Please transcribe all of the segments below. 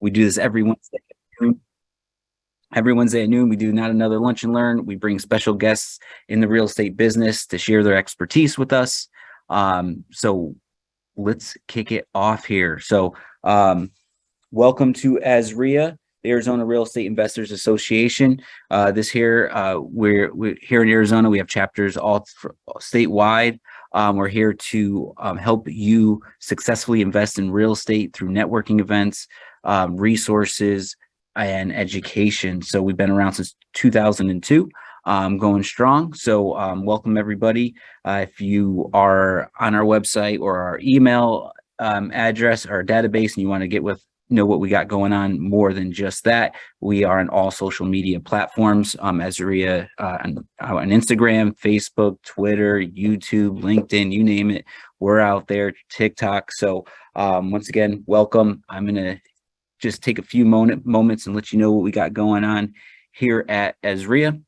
We do this every Wednesday at noon. Every Wednesday at noon, we do Not Another Lunch and Learn. We bring special guests in the real estate business to share their expertise with us. So let's kick it off here. So welcome to Azreia, the Arizona Real Estate Investors Association. We're here in Arizona. We have chapters all statewide. We're here to help you successfully invest in real estate through networking events, resources, and education. So we've been around since 2002, going strong. So welcome everybody. If you are on our website or our email address, our database, and you want to know what we got going on more than just that, we are on all social media platforms, Azreia, on Instagram, Facebook, Twitter, YouTube, LinkedIn, you name it, we're out there, TikTok. So once again, welcome. I'm gonna just take a few moments and let you know what we got going on here at Azreia.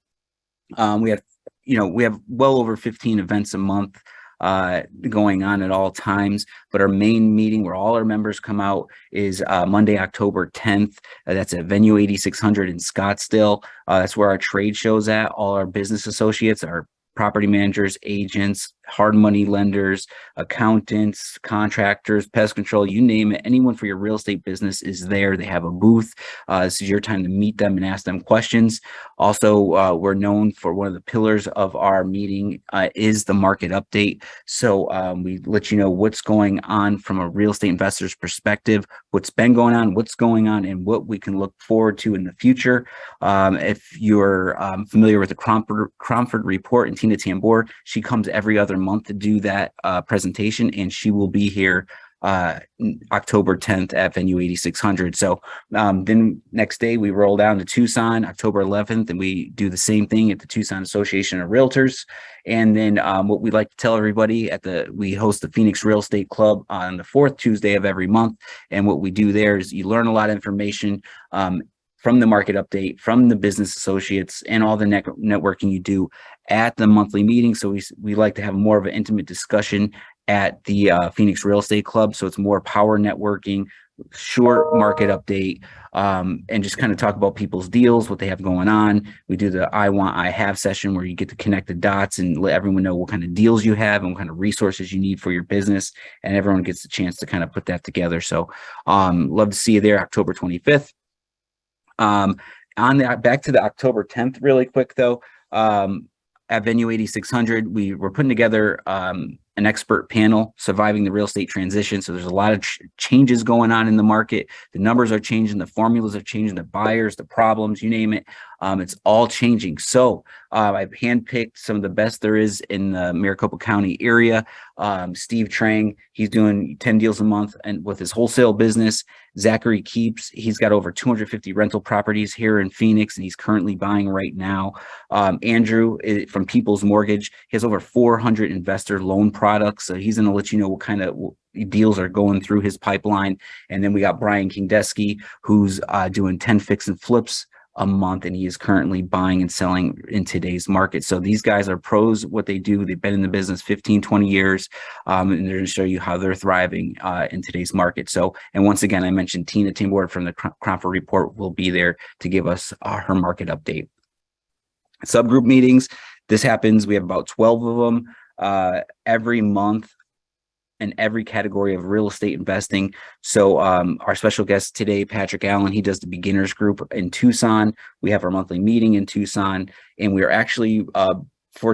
We have well over 15 events a month going on at all times, but our main meeting where all our members come out is Monday, October 10th. That's at Venue 8600 in Scottsdale. That's where our trade show's at. All our business associates, our property managers, agents, hard money lenders, accountants, contractors, pest control, you name it. Anyone for your real estate business is there. They have a booth. This is your time to meet them and ask them questions. Also, we're known for one of the pillars of our meeting is the market update. So we let you know what's going on from a real estate investor's perspective, what's been going on, what's going on, and what we can look forward to in the future. If you're familiar with the Cromford Report and Tina Tambor, she comes every other month to do that presentation, and she will be here October 10th at Venue 8600. So then next day we roll down to Tucson, October 11th, and we do the same thing at the Tucson Association of Realtors. And then what we like to tell everybody we host the Phoenix Real Estate Club on the fourth Tuesday of every month. And what we do there is you learn a lot of information from the market update, from the business associates, and all the networking you do at the monthly meeting. So we like to have more of an intimate discussion at the Phoenix Real Estate Club. So it's more power networking, short market update, and just kind of talk about people's deals, what they have going on. We do the I Want, I Have session where you get to connect the dots and let everyone know what kind of deals you have and what kind of resources you need for your business. And everyone gets the chance to kind of put that together. So love to see you there October 25th. Back to the October 10th really quick though, at Venue 8600, we're putting together an expert panel, Surviving the Real Estate Transition. So there's a lot of changes going on in the market. The numbers are changing, the formulas are changing, the buyers, the problems, you name it. It's all changing. So I've handpicked some of the best there is in the Maricopa County area. Steve Trang, he's doing 10 deals a month and with his wholesale business. Zachary Keeps, he's got over 250 rental properties here in Phoenix, and he's currently buying right now. Andrew from People's Mortgage, he has over 400 investor loan products. So he's going to let you know what kind of deals are going through his pipeline. And then we got Brian Kingdeski, who's doing 10 fix and flips a month, and he is currently buying and selling in today's market. So these guys are pros what they do. They've been in the business 15, 20 years, and they're going to show you how they're thriving in today's market. So, and once again, I mentioned Tina Tambor from the Cromford Report will be there to give us her market update. Subgroup meetings, this happens, we have about 12 of them every month in every category of real estate investing. So our special guest today, Patrick Allen, he does the beginners group in Tucson. We have our monthly meeting in Tucson, and we're actually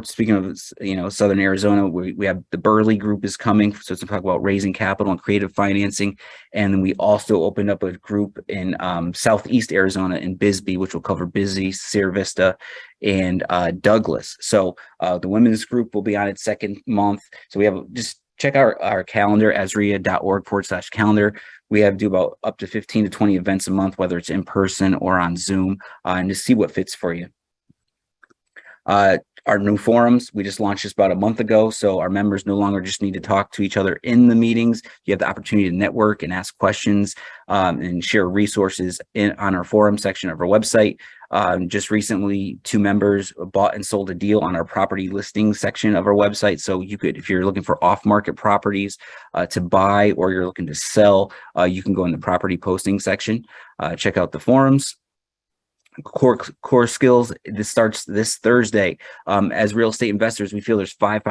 speaking of Southern Arizona, we have the Burley group is coming, so to talk about raising capital and creative financing. And then we also opened up a group in Southeast Arizona in Bisbee, which will cover Bisbee, Sierra Vista, and Douglas. So the women's group will be on its second month. So we have just check out our calendar, azreia.org/calendar. We do about up to 15 to 20 events a month, whether it's in person or on Zoom, and to see what fits for you. Our new forums, we just launched this about a month ago. So our members no longer just need to talk to each other in the meetings. You have the opportunity to network and ask questions and share resources on our forum section of our website. Just recently, 2 members bought and sold a deal on our property listing section of our website. So you could, if you're looking for off-market properties to buy, or you're looking to sell, you can go in the property posting section, check out the forums. Core skills. This starts this Thursday. As real estate investors, we feel there's five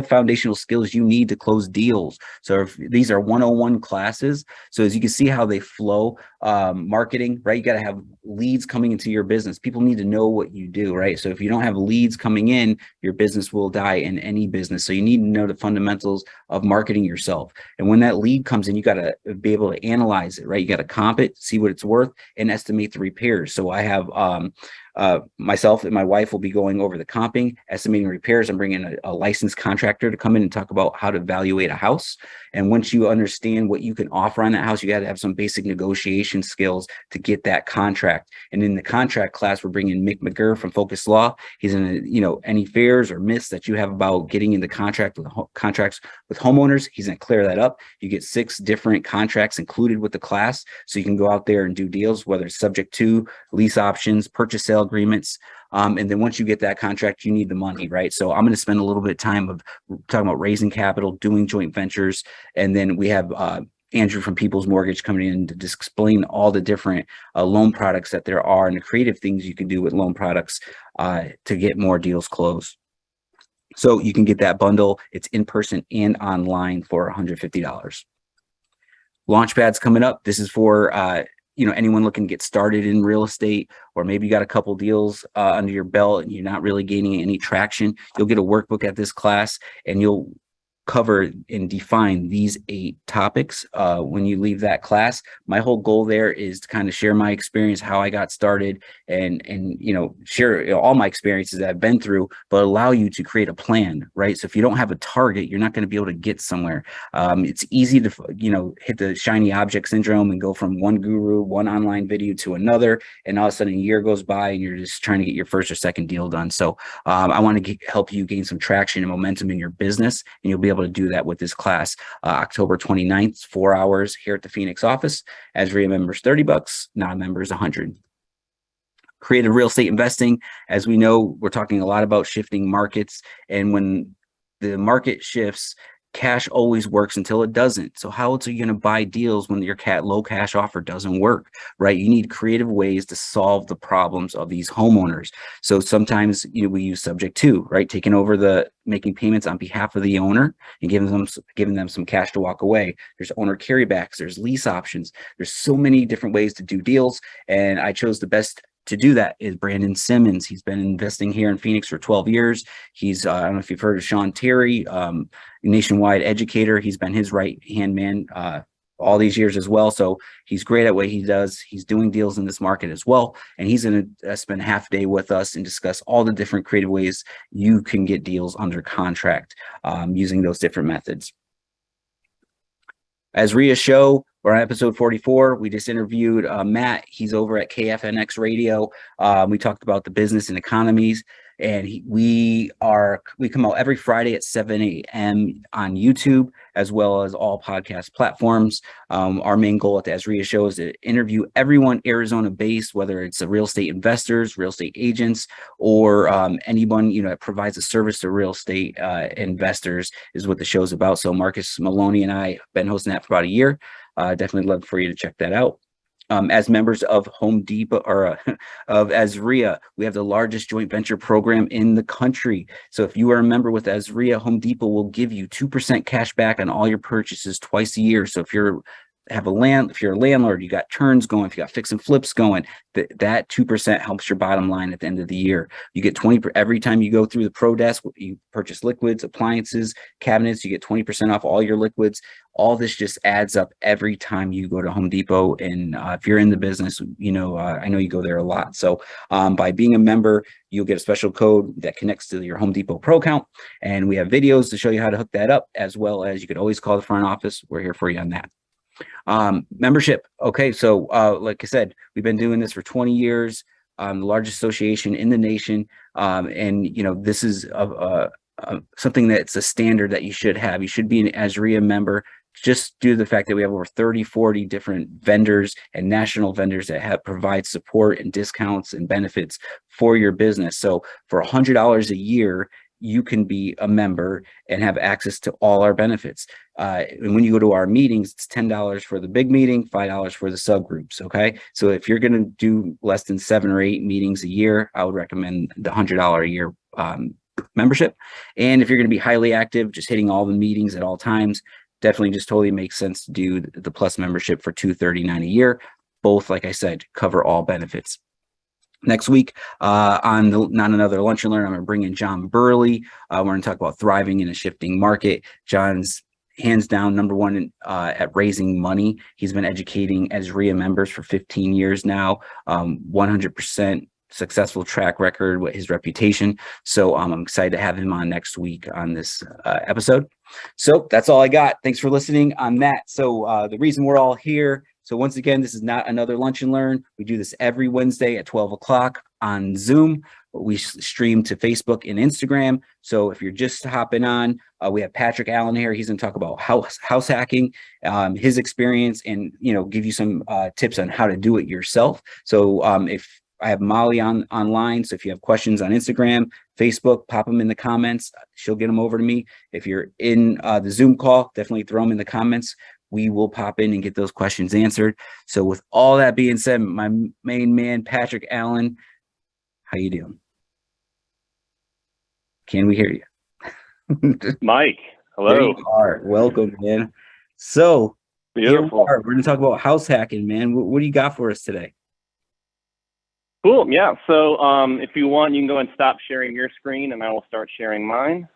foundational skills you need to close deals. So if these are 101 classes. So as you can see how they flow, marketing, right? You got to have leads coming into your business. People need to know what you do, right? So if you don't have leads coming in, your business will die in any business. So you need to know the fundamentals of marketing yourself. And when that lead comes in, you got to be able to analyze it, right? You got to comp it, see what it's worth, and estimate the repairs. So I have myself and my wife will be going over the comping, estimating repairs. I'm bringing a licensed contractor to come in and talk about how to evaluate a house. And once you understand what you can offer on that house, you got to have some basic negotiation skills to get that contract. And in the contract class, we're bringing Mick McGurr from Focus Law. He's in, any fears or myths that you have about getting into contracts with homeowners. He's going to clear that up. You get 6 different contracts included with the class. So you can go out there and do deals, whether it's subject to lease options, purchase sale agreements. And then once you get that contract, you need the money, right? So I'm going to spend a little bit of time of talking about raising capital, doing joint ventures. And then we have Andrew from People's Mortgage coming in to just explain all the different loan products that there are and the creative things you can do with loan products to get more deals closed. So you can get that bundle. It's in person and online for $150. Launchpad's coming up. This is for anyone looking to get started in real estate, or maybe you got a couple deals under your belt and you're not really gaining any traction. You'll get a workbook at this class, and you'll cover and define these 8 topics when you leave that class. My whole goal there is to kind of share my experience, how I got started, and share all my experiences that I've been through, but allow you to create a plan, right? So if you don't have a target, you're not going to be able to get somewhere. It's easy to hit the shiny object syndrome and go from one guru, one online video to another, and all of a sudden a year goes by and you're just trying to get your first or second deal done. So I want to help you gain some traction and momentum in your business, and you'll be able to do that with this class. October 29th, 4 hours here at the Phoenix office. Azreia members $30, non-members $100. Creative real estate investing. As we know, we're talking a lot about shifting markets, and when the market shifts, cash always works until it doesn't. So how else are you going to buy deals when your low cash offer doesn't work, right? You need creative ways to solve the problems of these homeowners. So sometimes we use subject to, right? Taking over making payments on behalf of the owner and giving them some cash to walk away. There's owner carrybacks, there's lease options. There's so many different ways to do deals, and I chose the best to do that is Brandon Simmons. He's been investing here in Phoenix for 12 years. He's, I don't know if you've heard of Sean Terry, nationwide educator. He's been his right-hand man all these years as well. So he's great at what he does. He's doing deals in this market as well. And he's going to spend half a day with us and discuss all the different creative ways you can get deals under contract using those different methods. Azreia show, we're on episode 44. We just interviewed Matt. He's over at KFNX Radio. We talked about the business and economies, and we come out every Friday at 7 a.m. on YouTube, as well as all podcast platforms. Our main goal at the Azreia show is to interview everyone Arizona-based, whether it's real estate investors, real estate agents, or anyone that provides a service to real estate investors is what the show's about. So Marcus Maloney and I have been hosting that for about a year. Definitely love for you to check that out. As members of Home Depot or of Azreia, we have the largest joint venture program in the country. So if you are a member with Azreia, Home Depot will give you 2% cash back on all your purchases twice a year. So if you're if you're a landlord, you got turns going, if you got fix and flips going, that 2% helps your bottom line at the end of the year. You get 20 every time you go through the pro desk, you purchase liquids, appliances, cabinets, you get 20% off all your liquids. All this just adds up every time you go to Home Depot. And if you're in the business, I know you go there a lot. So by being a member, you'll get a special code that connects to your Home Depot Pro account. And we have videos to show you how to hook that up, as well as you could always call the front office. We're here for you on that. Membership. Okay. So, like I said, we've been doing this for 20 years, the largest association in the nation. And, this is something that's a standard that you should have. You should be an Azreia member just due to the fact that we have over 30, 40 different vendors and national vendors that provide support and discounts and benefits for your business. So for $100 a year, you can be a member and have access to all our benefits. And when you go to our meetings, it's $10 for the big meeting, $5 for the subgroups. Okay. So if you're going to do less than 7 or 8 meetings a year, I would recommend the $100 a year membership. And if you're going to be highly active, just hitting all the meetings at all times, definitely just totally makes sense to do the Plus membership for $239 a year. Both, like I said, cover all benefits. Next week on Not Another Lunch and Learn, I'm going to bring in John Burley. We're going to talk about thriving in a shifting market. John's hands down #1 at raising money. He's been educating Azreia members for 15 years now, 100% successful track record with his reputation. So I'm excited to have him on next week on this episode. So that's all I got. Thanks for listening on that. So the reason we're all here. So once again, this is Not Another Lunch and Learn. We do this every Wednesday at 12 o'clock on Zoom. We stream to Facebook and Instagram. So if you're just hopping on, we have Patrick Allen here. He's going to talk about house hacking, his experience, and give you some tips on how to do it yourself. So if I have Molly online, so if you have questions on Instagram, Facebook, pop them in the comments. She'll get them over to me. If you're in the Zoom call, definitely throw them in the comments. We will pop in and get those questions answered. So with all that being said, my main man, Patrick Allen, how you doing? Can we hear you? Mike, hello. There you are. Welcome, man. So beautiful. Here we are. We're going to talk about house hacking, man. What do you got for us today? Cool. Yeah. So if you want, you can go and stop sharing your screen and I will start sharing mine.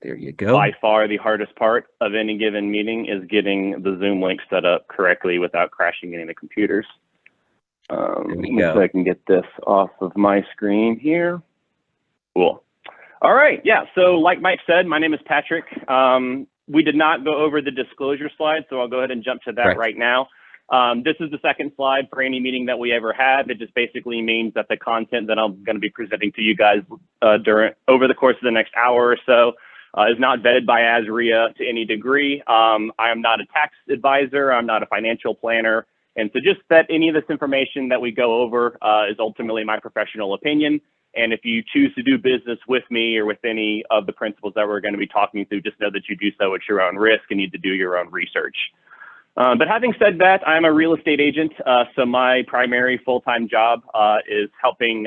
There you go. By far the hardest part of any given meeting is getting the Zoom link set up correctly without crashing any of the computers. There we go. So I can get this off of my screen here. Cool. All right. Yeah. So like Mike said, my name is Patrick. We did not go over the disclosure slide, so I'll go ahead and jump to that right now. This is the second slide for any meeting that we ever had. It just basically means that the content that I'm going to be presenting to you guys over the course of the next hour or so is not vetted by Azreia to any degree. I am not a tax advisor. I'm not a financial planner. And so just that any of this information that we go over is ultimately my professional opinion. And if you choose to do business with me or with any of the principles that we're going to be talking through, just know that you do so at your own risk and need to do your own research. But having said that, I'm a real estate agent. So my primary full-time job is helping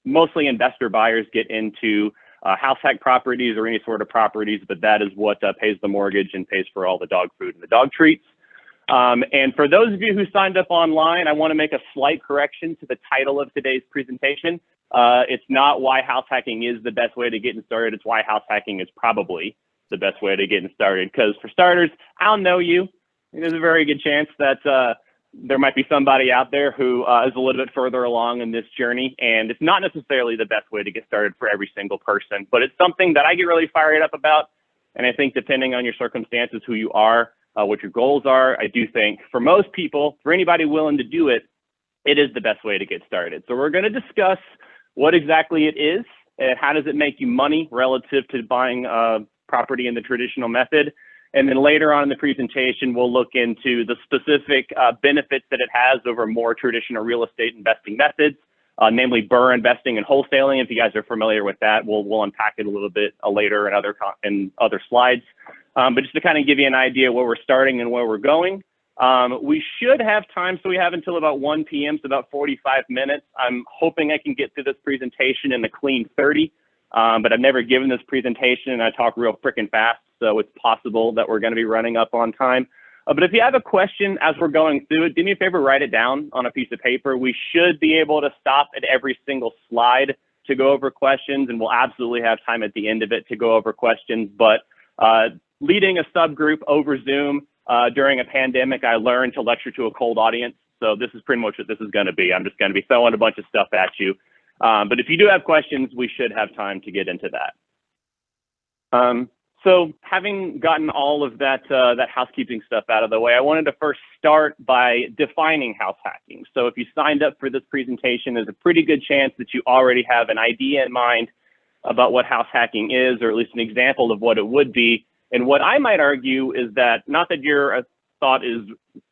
mostly investor buyers get into house hack properties or any sort of properties, but that is what pays the mortgage and pays for all the dog food and the dog treats. And for those of you who signed up online, I want to make a slight correction to the title of today's presentation. It's not why house hacking is the best way to get started. It's why house hacking is probably the best way to get started. Because for starters, I don't know you. There's a very good chance that there might be somebody out there who is a little bit further along in this journey. And it's not necessarily the best way to get started for every single person, but it's something that I get really fired up about. And I think depending on your circumstances, who you are, what your goals are, I do think for most people, for anybody willing to do it, it is the best way to get started. So we're going to discuss what exactly it is and how does it make you money relative to buying property in the traditional method. And then later on in the presentation, we'll look into the specific benefits that it has over more traditional real estate investing methods, namely Burr Investing and wholesaling. If you guys are familiar with that, we'll unpack it a little bit later in other slides. But just to kind of give you an idea where we're starting and where we're going, we should have time. So we have until about 1 p.m., so about 45 minutes. I'm hoping I can get through this presentation in a clean 30, but I've never given this presentation and I talk real freaking fast. So it's possible that we're going to be running up on time. But if you have a question as we're going through it, do me a favor, write it down on a piece of paper. We should be able to stop at every single slide to go over questions, and we'll absolutely have time at the end of it to go over questions. But leading a subgroup over Zoom during a pandemic, I learned to lecture to a cold audience. So this is pretty much what this is going to be. I'm just going to be throwing a bunch of stuff at you. But if you do have questions, we should have time to get into that. So having gotten all of that housekeeping stuff out of the way, I wanted to first start by defining house hacking. So if you signed up for this presentation, there's a pretty good chance that you already have an idea in mind about what house hacking is, or at least an example of what it would be. And what I might argue is that, not that your thought is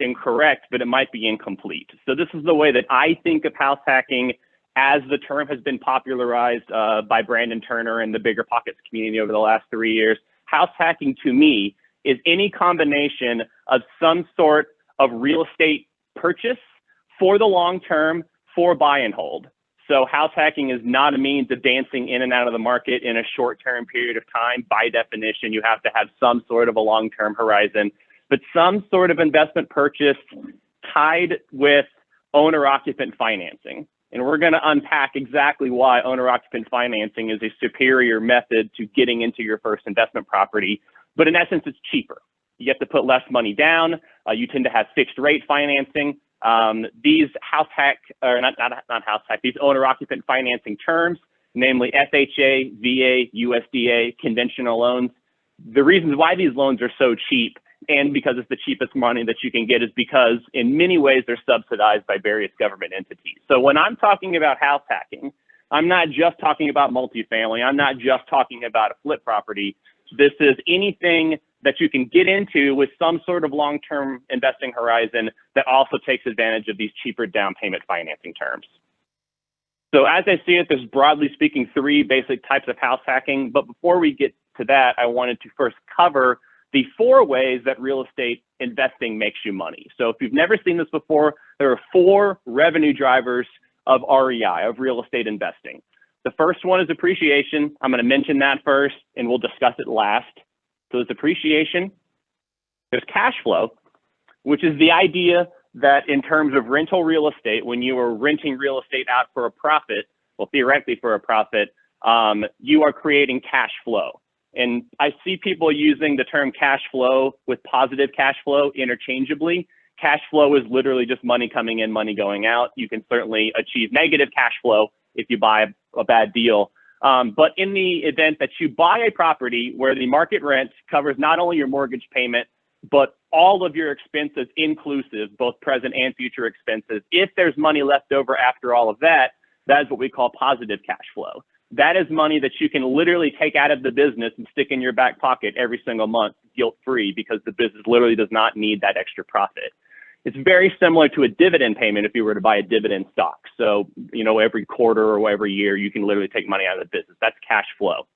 incorrect, but it might be incomplete. So this is the way that I think of house hacking as the term has been popularized by Brandon Turner and the Bigger Pockets community over the last 3 years. House hacking to me is any combination of some sort of real estate purchase for the long term for buy and hold. So house hacking is not a means of dancing in and out of the market in a short-term period of time. By definition, you have to have some sort of a long-term horizon, but some sort of investment purchase tied with owner-occupant financing. And we're going to unpack exactly why owner-occupant financing is a superior method to getting into your first investment property. But in essence, it's cheaper. You have to put less money down. You tend to have fixed rate financing. These house hack, or not house hack, these owner-occupant financing terms, namely FHA, VA, USDA, conventional loans. The reasons why these loans are so cheap, and because it's the cheapest money that you can get, is because in many ways they're subsidized by various government entities. So when I'm talking about house hacking, I'm not just talking about multifamily. I'm not just talking about a flip property. This is anything that you can get into with some sort of long-term investing horizon that also takes advantage of these cheaper down payment financing terms. So as I see it, there's broadly speaking 3 basic types of house hacking. But before we get to that, I wanted to first cover the 4 ways that real estate investing makes you money. So if you've never seen this before, there are 4 revenue drivers of REI, of real estate investing. The first one is appreciation. I'm going to mention that first, and we'll discuss it last. So there's appreciation. There's cash flow, which is the idea that in terms of rental real estate, when you are renting real estate out for a profit, well, theoretically for a profit, you are creating cash flow. And I see people using the term cash flow with positive cash flow interchangeably. Cash flow is literally just money coming in, money going out. You can certainly achieve negative cash flow if you buy a bad deal. But in the event that you buy a property where the market rent covers not only your mortgage payment, but all of your expenses inclusive, both present and future expenses, if there's money left over after all of that, that is what we call positive cash flow. That is money that you can literally take out of the business and stick in your back pocket every single month, guilt-free, because the business literally does not need that extra profit. It's very similar to a dividend payment if you were to buy a dividend stock. So, you know, every quarter or every year, you can literally take money out of the business. That's cash flow.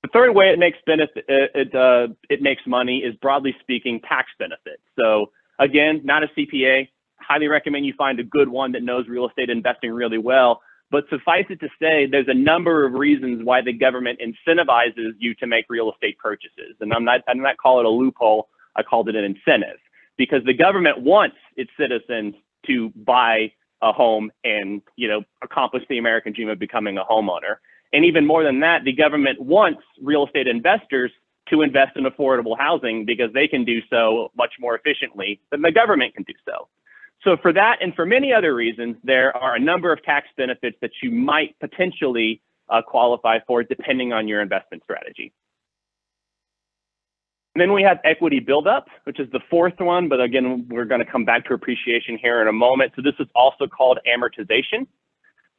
The third way it makes it makes money is, broadly speaking, tax benefits. So again, not a CPA. Highly recommend you find a good one that knows real estate investing really well. But suffice it to say, there's a number of reasons why the government incentivizes you to make real estate purchases. And I'm not call it a loophole. I called it an incentive, because the government wants its citizens to buy a home and, you know, accomplish the American dream of becoming a homeowner. And even more than that, the government wants real estate investors to invest in affordable housing because they can do so much more efficiently than the government can do so. So for that and for many other reasons, there are a number of tax benefits that you might potentially qualify for depending on your investment strategy. And then we have equity buildup, which is the 4th one, but again, we're going to come back to appreciation here in a moment. So this is also called amortization.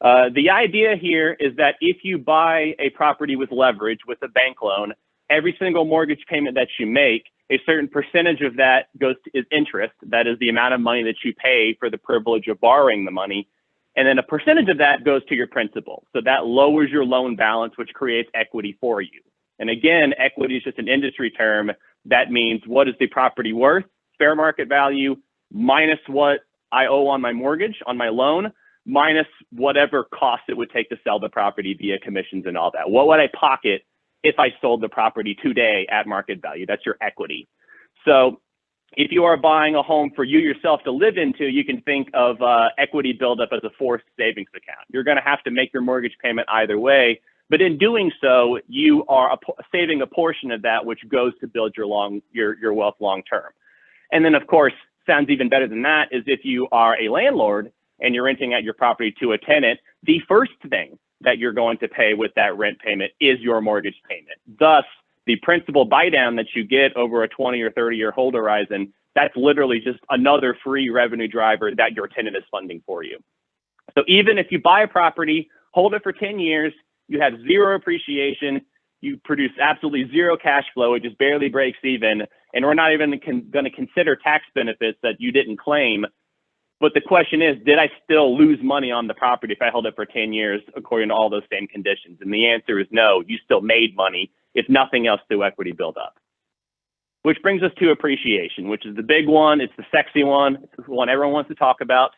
The idea here is that if you buy a property with leverage with a bank loan, every single mortgage payment that you make, a certain percentage of that is interest. That is the amount of money that you pay for the privilege of borrowing the money. And then a percentage of that goes to your principal. So that lowers your loan balance, which creates equity for you. And again, equity is just an industry term. That means what is the property worth, fair market value, minus what I owe on my mortgage, on my loan, minus whatever cost it would take to sell the property via commissions and all that. What would I pocket if I sold the property today at market value? That's your equity. So if you are buying a home for you yourself to live into, you can think of equity buildup as a forced savings account. You're going to have to make your mortgage payment either way, but in doing so, you are saving a portion of that, which goes to build your wealth long term. And then, of course, sounds even better than that is if you are a landlord and you're renting out your property to a tenant, the first thing that you're going to pay with that rent payment is your mortgage payment. Thus, the principal buy down that you get over a 20 or 30 year hold horizon, that's literally just another free revenue driver that your tenant is funding for you. So even if you buy a property, hold it for 10 years, you have zero appreciation, you produce absolutely zero cash flow. It just barely breaks even. And we're not even going to consider tax benefits that you didn't claim. But the question is, did I still lose money on the property if I held it for 10 years according to all those same conditions? And the answer is no, you still made money, if nothing else, through equity buildup. Which brings us to appreciation, which is the big one. It's the sexy one. It's the one everyone wants to talk about.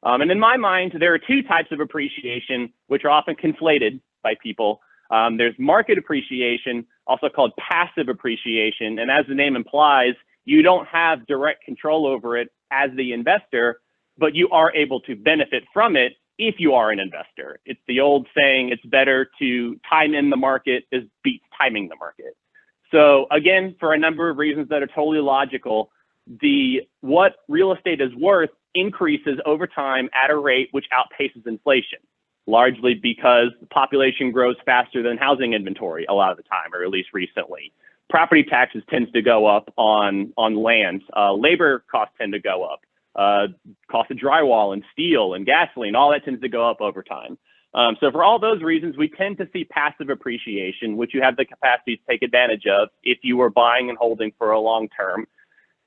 And in my mind, there are two types of appreciation, which are often conflated by people. There's market appreciation, also called passive appreciation. And as the name implies, you don't have direct control over it as the investor, but you are able to benefit from it if you are an investor. It's the old saying, it's better to time in the market as beats timing the market. So again, for a number of reasons that are totally logical, what real estate is worth increases over time at a rate which outpaces inflation, largely because the population grows faster than housing inventory a lot of the time, or at least recently. Property taxes tends to go up on land. Labor costs tend to go up. Cost of drywall and steel and gasoline, all that tends to go up over time. So for all those reasons, we tend to see passive appreciation, which you have the capacity to take advantage of if you were buying and holding for a long term.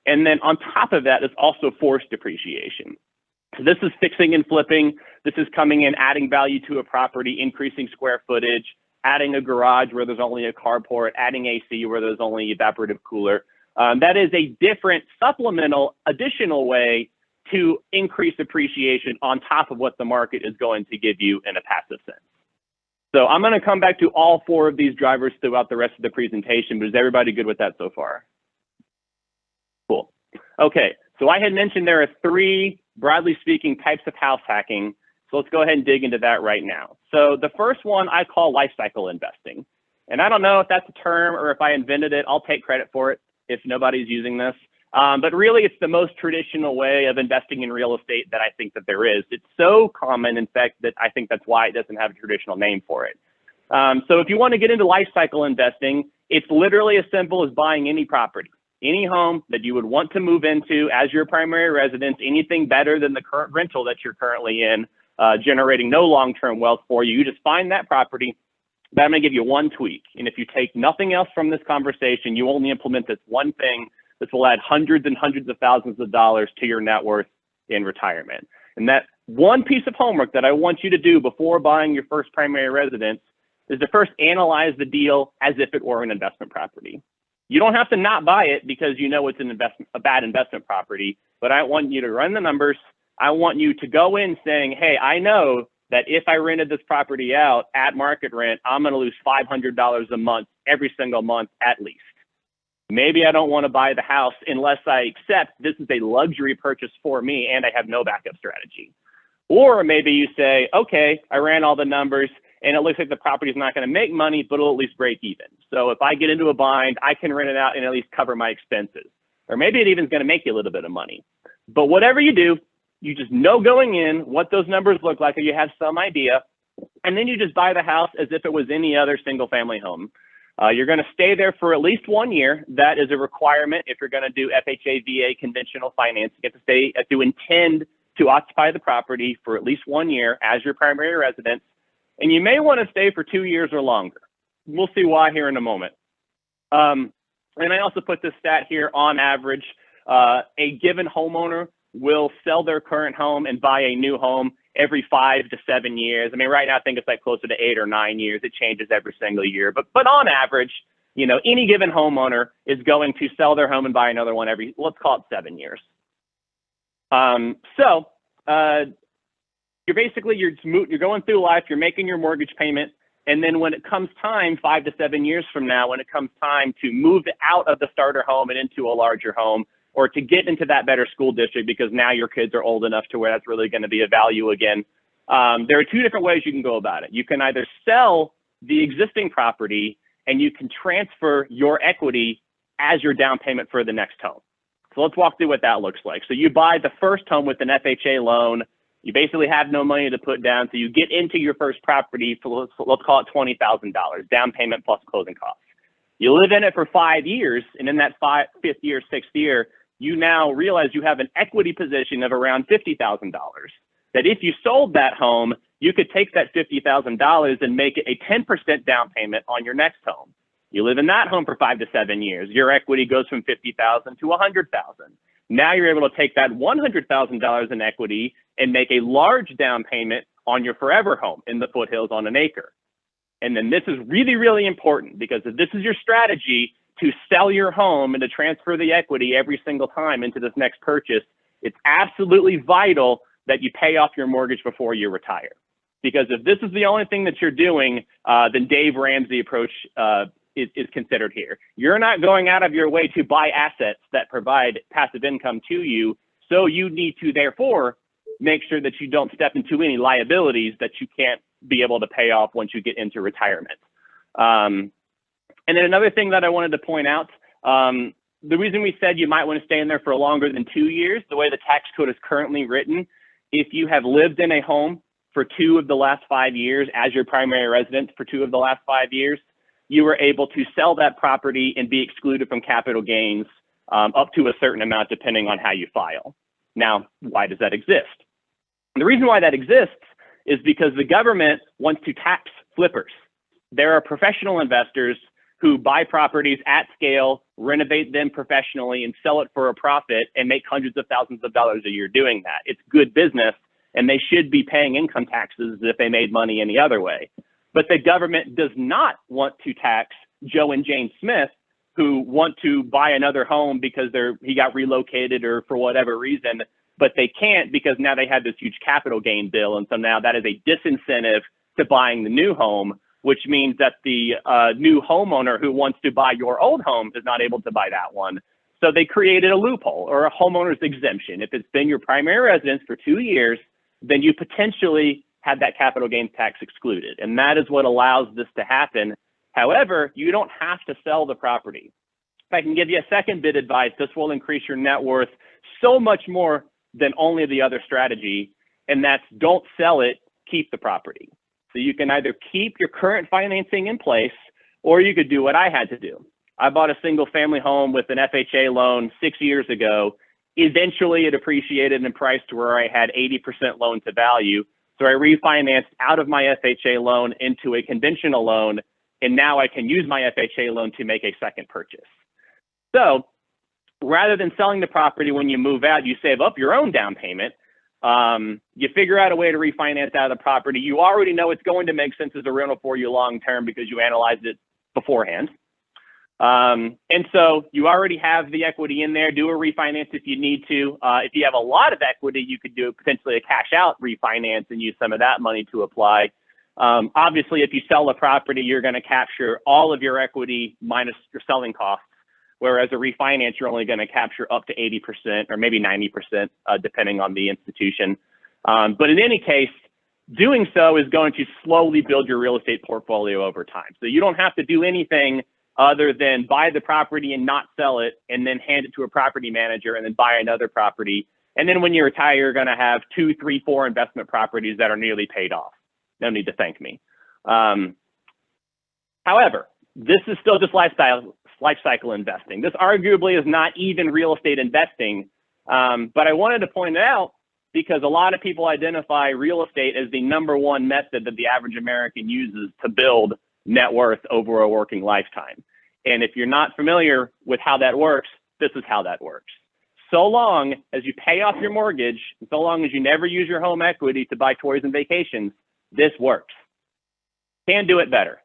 And then on top of that is also forced appreciation. So this is fixing and flipping. This is coming in, adding value to a property, increasing square footage, adding a garage where there's only a carport, adding AC where there's only evaporative cooler. That is a different supplemental additional way to increase appreciation on top of what the market is going to give you in a passive sense. So I'm going to come back to all four of these drivers throughout the rest of the presentation, but is everybody good with that so far? Cool. Okay, so I had mentioned there are three, broadly speaking, types of house hacking. So let's go ahead and dig into that right now. So the first one I call life cycle investing. And I don't know if that's a term or if I invented it. I'll take credit for it if nobody's using this. But really, it's the most traditional way of investing in real estate that I think that there is. It's so common, in fact, that I think that's why it doesn't have a traditional name for it. So if you want to get into life cycle investing, it's literally as simple as buying any property, any home that you would want to move into as your primary residence, anything better than the current rental that you're currently in, generating no long-term wealth for you. You just find that property. But I'm going to give you one tweak. And if you take nothing else from this conversation, you only implement this one thing. This will add hundreds and hundreds of thousands of dollars to your net worth in retirement. And that one piece of homework that I want you to do before buying your first primary residence is to first analyze the deal as if it were an investment property. You don't have to not buy it because you know it's a bad investment property, but I want you to run the numbers. I want you to go in saying, hey, I know that if I rented this property out at market rent, I'm going to lose $500 a month every single month at least. Maybe I don't want to buy the house unless I accept this is a luxury purchase for me and I have no backup strategy. Or maybe you say, okay, I ran all the numbers and it looks like the property is not going to make money, but it'll at least break even. So if I get into a bind, I can rent it out and at least cover my expenses. Or maybe it even is going to make you a little bit of money. But whatever you do, you just know going in what those numbers look like, or you have some idea, and then you just buy the house as if it was any other single family home. You're going to stay there for at least 1 year. That is a requirement if you're going to do FHA, VA, conventional finance. You have to intend to occupy the property for at least 1 year as your primary residence. And you may want to stay for 2 years or longer. We'll see why here in a moment. And I also put this stat here. On average, a given homeowner will sell their current home and buy a new home every 5 to 7 years. I mean, right now I think it's like closer to 8 or 9 years. It changes every single year, but on average, you know, any given homeowner is going to sell their home and buy another one every, let's call it 7 years. You're going through life, you're making your mortgage payment, and then when it comes time, 5 to 7 years from now, when it comes time to move out of the starter home and into a larger home, or to get into that better school district because now your kids are old enough to where that's really going to be a value again. There are two different ways you can go about it. You can either sell the existing property and you can transfer your equity as your down payment for the next home. So let's walk through what that looks like. So you buy the first home with an FHA loan. You basically have no money to put down. So you get into your first property for, let's call it $20,000, down payment plus closing costs. You live in it for 5 years, and in that fifth year, sixth year, you now realize you have an equity position of around $50,000. That if you sold that home, you could take that $50,000 and make it a 10% down payment on your next home. You live in that home for 5 to 7 years. Your equity goes from $50,000 to $100,000. Now you're able to take that $100,000 in equity and make a large down payment on your forever home in the foothills on an acre. And then this is really, really important, because if this is your strategy to sell your home and to transfer the equity every single time into this next purchase, it's absolutely vital that you pay off your mortgage before you retire. Because if this is the only thing that you're doing, then Dave Ramsey approach is considered here. You're not going out of your way to buy assets that provide passive income to you. So you need to therefore make sure that you don't step into any liabilities that you can't be able to pay off once you get into retirement. And then another thing that I wanted to point out, the reason we said you might want to stay in there for longer than 2 years, the way the tax code is currently written, if you have lived in a home for 2 of the last 5 years as your primary residence for 2 of the last 5 years, you were able to sell that property and be excluded from capital gains up to a certain amount, depending on how you file. Now, why does that exist? And the reason why that exists is because the government wants to tax flippers. There are professional investors who buy properties at scale, renovate them professionally, and sell it for a profit and make hundreds of thousands of dollars a year doing that. It's good business, and they should be paying income taxes if they made money any other way. But the government does not want to tax Joe and Jane Smith, who want to buy another home because he got relocated or for whatever reason, but they can't because now they have this huge capital gain bill. And so now that is a disincentive to buying the new home, which means that the new homeowner who wants to buy your old home is not able to buy that one. So they created a loophole or a homeowner's exemption. If it's been your primary residence for 2 years, then you potentially have that capital gains tax excluded. And that is what allows this to happen. However, you don't have to sell the property. If I can give you a second bit of advice, this will increase your net worth so much more than only the other strategy, and that's don't sell it, keep the property. So you can either keep your current financing in place, or you could do what I had to do. I bought a single family home with an FHA loan 6 years ago. Eventually it appreciated in price to where I had 80% loan to value. So I refinanced out of my FHA loan into a conventional loan, and now I can use my FHA loan to make a second purchase. So rather than selling the property when you move out, you save up your own down payment. You figure out a way to refinance out of the property. You already know it's going to make sense as a rental for you long-term because you analyzed it beforehand. And so you already have the equity in there. Do a refinance if you need to. If you have a lot of equity, you could do potentially a cash out refinance and use some of that money to apply. Obviously, if you sell the property, you're going to capture all of your equity minus your selling costs. Whereas a refinance, you're only going to capture up to 80% or maybe 90%, depending on the institution. But in any case, doing so is going to slowly build your real estate portfolio over time. So you don't have to do anything other than buy the property and not sell it, and then hand it to a property manager and then buy another property. And then when you retire, you're going to have 2, 3, 4 investment properties that are nearly paid off. No need to thank me. However, this is still just life cycle investing. This arguably is not even real estate investing, but I wanted to point it out because a lot of people identify real estate as the #1 method that the average American uses to build net worth over a working lifetime. And if you're not familiar with how that works, this is how that works. So long as you pay off your mortgage, and so long as you never use your home equity to buy toys and vacations, this works. Can do it better.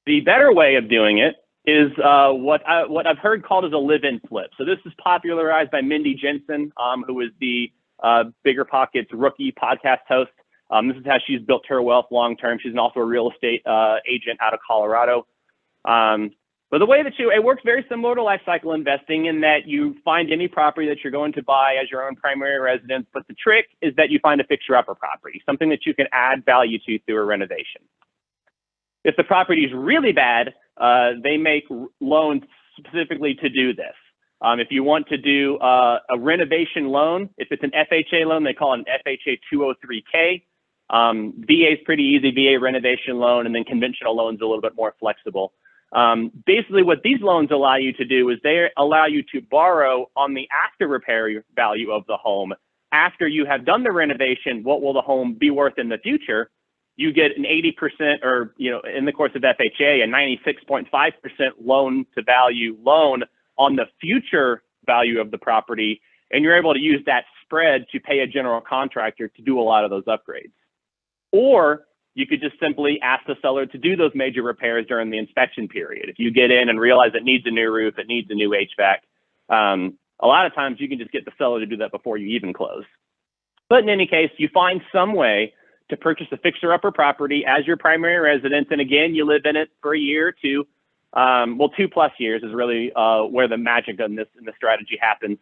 The better way of doing it is what I've heard called as a live-in flip. So this is popularized by Mindy Jensen, who is the Bigger Pockets rookie podcast host. This is how she's built her wealth long-term. She's also a real estate agent out of Colorado. But the way that it works very similar to life cycle investing in that you find any property that you're going to buy as your own primary residence. But the trick is that you find a fixer-upper property, something that you can add value to through a renovation. If the property is really bad, they make loans specifically to do this. If you want to do a renovation loan, if it's an FHA loan, they call it an FHA 203K. VA is pretty easy, VA renovation loan, and then conventional loans a little bit more flexible. Basically, what these loans allow you to do is they allow you to borrow on the after repair value of the home, after you have done the renovation, what will the home be worth in the future? You get an 80%, or, you know, in the course of FHA, a 96.5% loan to value loan on the future value of the property. And you're able to use that spread to pay a general contractor to do a lot of those upgrades. Or you could just simply ask the seller to do those major repairs during the inspection period. If you get in and realize it needs a new roof, it needs a new HVAC, a lot of times you can just get the seller to do that before you even close. But in any case, you find some way to purchase a fixer-upper property as your primary residence. And again, you live in it for a year or two. Well, 2+ years is really where the magic in this strategy happens.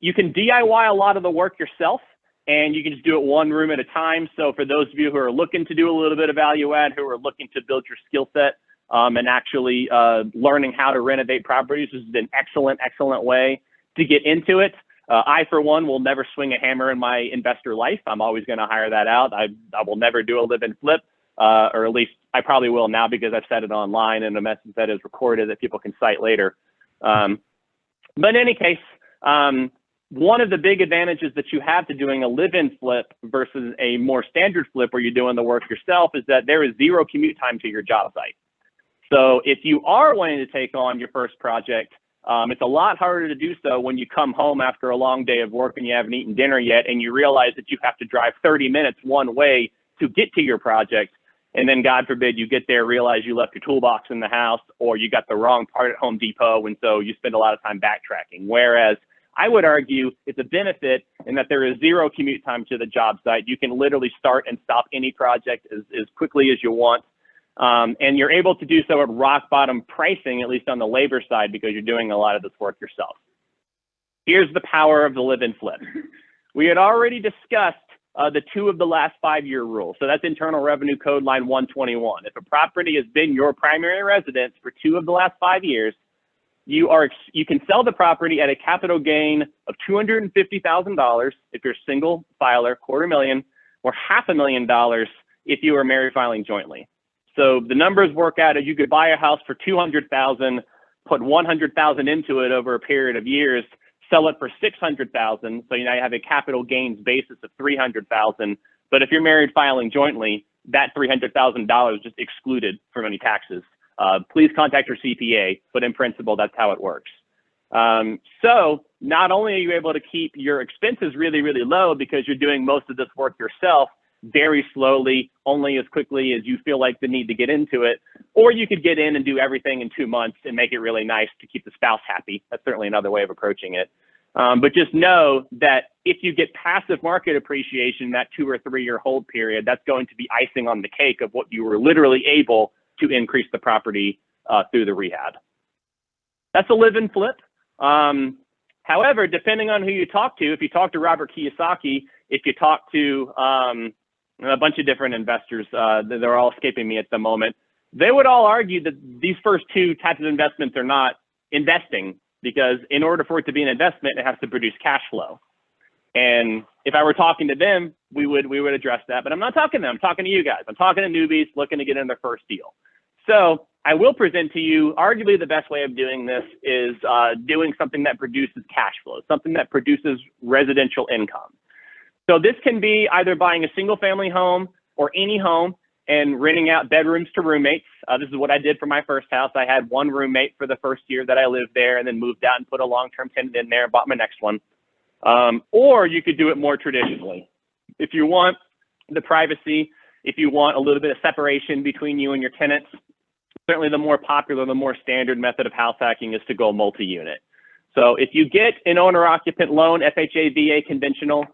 You can DIY a lot of the work yourself, and you can just do it one room at a time. So for those of you who are looking to do a little bit of value add, who are looking to build your skill set and actually learning how to renovate properties, this is an excellent way to get into it. I, for one, will never swing a hammer in my investor life. I'm always going to hire that out. I will never do a live-in flip, or at least I probably will now because I've said it online and a message that is recorded that people can cite later. But in any case, one of the big advantages that you have to doing a live-in flip versus a more standard flip where you're doing the work yourself is that there is zero commute time to your job site. So if you are wanting to take on your first project, it's a lot harder to do so when you come home after a long day of work and you haven't eaten dinner yet, and you realize that you have to drive 30 minutes one way to get to your project. And then, God forbid, you get there, realize you left your toolbox in the house, or you got the wrong part at Home Depot, and so you spend a lot of time backtracking. Whereas I would argue it's a benefit in that there is zero commute time to the job site. You can literally start and stop any project as quickly as you want. And you're able to do so at rock bottom pricing, at least on the labor side, because you're doing a lot of this work yourself. Here's the power of the live-in flip. We had already discussed the 2 of the last 5-year rule. So that's Internal Revenue Code line 121. If a property has been your primary residence for 2 of the last 5 years, you can sell the property at a capital gain of $250,000 if you're a single filer, $250,000, or $500,000 if you are married filing jointly. So the numbers work out as you could buy a house for $200,000, put $100,000 into it over a period of years, sell it for $600,000. So now you have a capital gains basis of $300,000. But if you're married filing jointly, that $300,000 is just excluded from any taxes. Please contact your CPA, but in principle, that's how it works. So not only are you able to keep your expenses really, really low because you're doing most of this work yourself, very slowly, only as quickly as you feel like the need to get into it, or you could get in and do everything in 2 months and make it really nice to keep the spouse happy. That's certainly another way of approaching it. But just know that if you get passive market appreciation, that 2 or 3 year hold period, that's going to be icing on the cake of what you were literally able to increase the property through the rehab. That's a live-in flip. However, depending on who you talk to, if you talk to Robert Kiyosaki, if you talk to a bunch of different investors, they're all escaping me at the moment, they would all argue that these first 2 types of investments are not investing, because in order for it to be an investment, it has to produce cash flow. And if I were talking to them, we would address that, but I'm not talking to them. I'm talking to you guys. I'm talking to newbies looking to get in their first deal. So I will present to you, arguably the best way of doing this is doing something that produces cash flow, something that produces residential income. So this can be either buying a single family home or any home and renting out bedrooms to roommates. This is what I did for my first house. I had 1 roommate for the first year that I lived there, and then moved out and put a long-term tenant in there and bought my next one. Or you could do it more traditionally. If you want the privacy, if you want a little bit of separation between you and your tenants, certainly the more popular, the more standard method of house hacking is to go multi-unit. So if you get an owner-occupant loan, FHA, VA, conventional,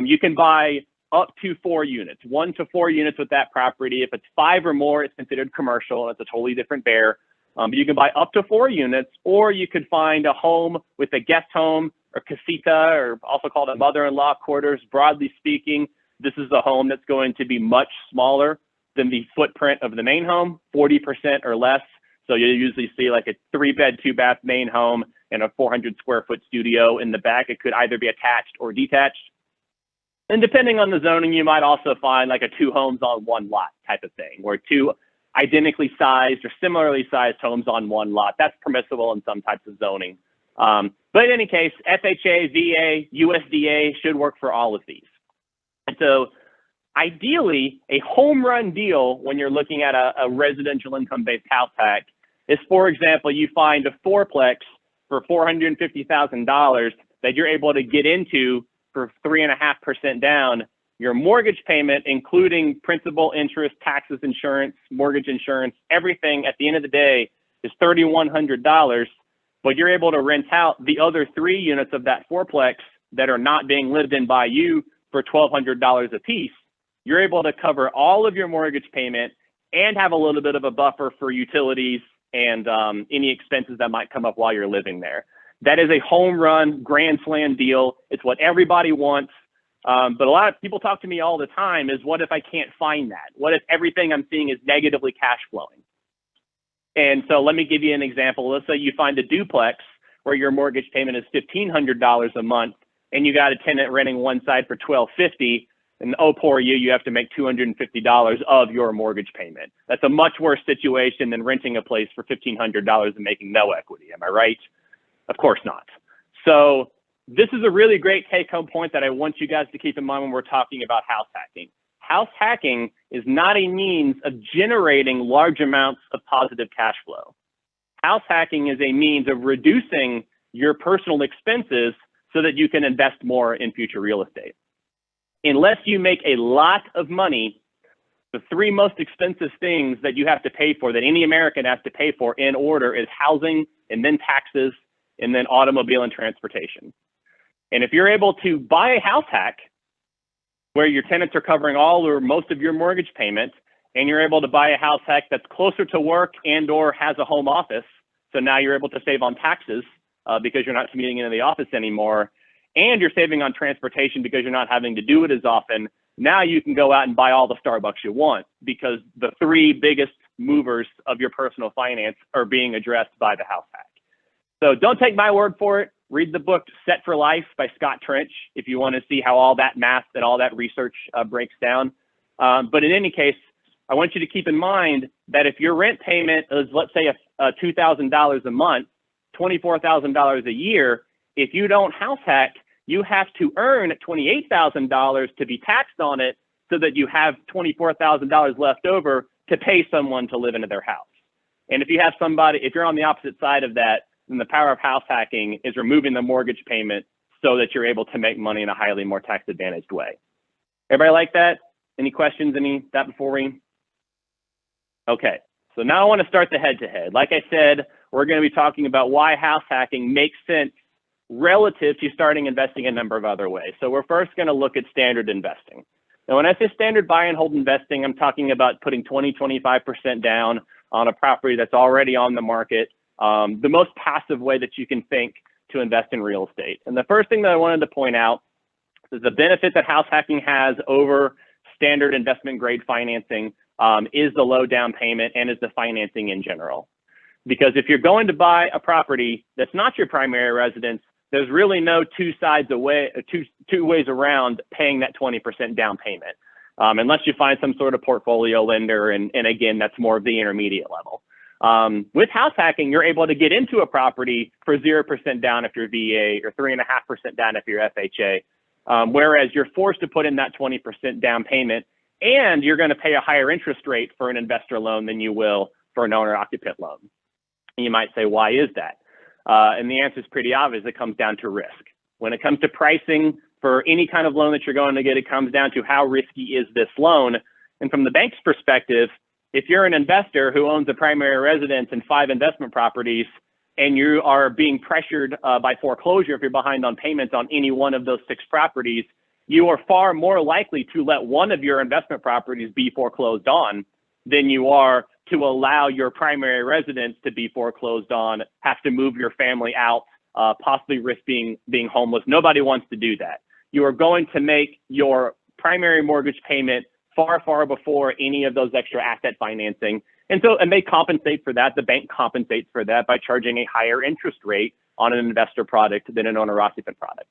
you can buy up to 4 units, 1 to 4 units with that property. If it's 5 or more, it's considered commercial. It's a totally different bear. But you can buy up to 4 units, or you could find a home with a guest home or casita, or also called a mother-in-law quarters. Broadly speaking, this is a home that's going to be much smaller than the footprint of the main home, 40% or less. So you usually see like a 3-bed, 2-bath main home and a 400 square foot studio in the back. It could either be attached or detached. And depending on the zoning, you might also find like a 2 homes on 1 lot type of thing, where 2 identically sized or similarly sized homes on 1 lot. That's permissible in some types of zoning. But in any case, FHA, VA, USDA should work for all of these. And so ideally, a home run deal when you're looking at a residential income-based house hack is, for example, you find a fourplex for $450,000 that you're able to get into for 3.5% down. Your mortgage payment, including principal, interest, taxes, insurance, mortgage insurance, everything at the end of the day is $3,100, but you're able to rent out the other 3 units of that fourplex that are not being lived in by you for $1,200 a piece. You're able to cover all of your mortgage payment and have a little bit of a buffer for utilities and any expenses that might come up while you're living there. That is a home run, grand slam deal. It's what everybody wants. But a lot of people talk to me all the time is, what if I can't find that? What if everything I'm seeing is negatively cash flowing? And so let me give you an example. Let's say you find a duplex where your mortgage payment is $1,500 a month and you got a tenant renting one side for $1,250, and oh, poor you, you have to make $250 of your mortgage payment. That's a much worse situation than renting a place for $1,500 and making no equity. Am I right? Of course not. So this is a really great take-home point that I want you guys to keep in mind when we're talking about house hacking. House hacking is not a means of generating large amounts of positive cash flow. House hacking is a means of reducing your personal expenses so that you can invest more in future real estate. Unless you make a lot of money, the 3 most expensive things that you have to pay for, that any American has to pay for in order, is housing, and then taxes, and then automobile and transportation. And if you're able to buy a house hack where your tenants are covering all or most of your mortgage payment, and you're able to buy a house hack that's closer to work and or has a home office, so now you're able to save on taxes because you're not commuting into the office anymore, and you're saving on transportation because you're not having to do it as often, now you can go out and buy all the Starbucks you want because the 3 biggest movers of your personal finance are being addressed by the house hack. So don't take my word for it. Read the book Set for Life by Scott Trench if you want to see how all that math and all that research breaks down. But in any case, I want you to keep in mind that if your rent payment is, let's say, $2,000 a month, $24,000 a year, if you don't house hack, you have to earn $28,000 to be taxed on it so that you have $24,000 left over to pay someone to live into their house. And if you have somebody, if you're on the opposite side of that, then the power of house hacking is removing the mortgage payment so that you're able to make money in a highly more tax advantaged way. Everybody like that? Any questions, that before we? Okay, so now I want to start the head-to-head. Like I said, we're going to be talking about why house hacking makes sense relative to starting investing a number of other ways. So we're first going to look at standard investing. Now, when I say standard buy and hold investing, I'm talking about putting 20-25% down on a property that's already on the market, the most passive way that you can think to invest in real estate. And the first thing that I wanted to point out is the benefit that house hacking has over standard investment grade financing is the low down payment and is the financing in general. Because if you're going to buy a property that's not your primary residence, there's really no two ways around paying that 20% down payment, unless you find some sort of portfolio lender. And again, that's more of the intermediate level. With house hacking, you're able to get into a property for 0% down if you're VA or 3.5% down if you're FHA, whereas you're forced to put in that 20% down payment, and you're going to pay a higher interest rate for an investor loan than you will for an owner-occupant loan. And you might say, why is that? And the answer is pretty obvious. It comes down to risk. When it comes to pricing for any kind of loan that you're going to get, it comes down to how risky is this loan. And from the bank's perspective, if you're an investor who owns a primary residence and 5 investment properties, and you are being pressured by foreclosure if you're behind on payments on any one of those 6 properties, you are far more likely to let one of your investment properties be foreclosed on than you are to allow your primary residence to be foreclosed on, have to move your family out, possibly risk being homeless. Nobody wants to do that. You are going to make your primary mortgage payment far, far before any of those extra asset financing. And they compensate for that. The bank compensates for that by charging a higher interest rate on an investor product than an owner-occupant product.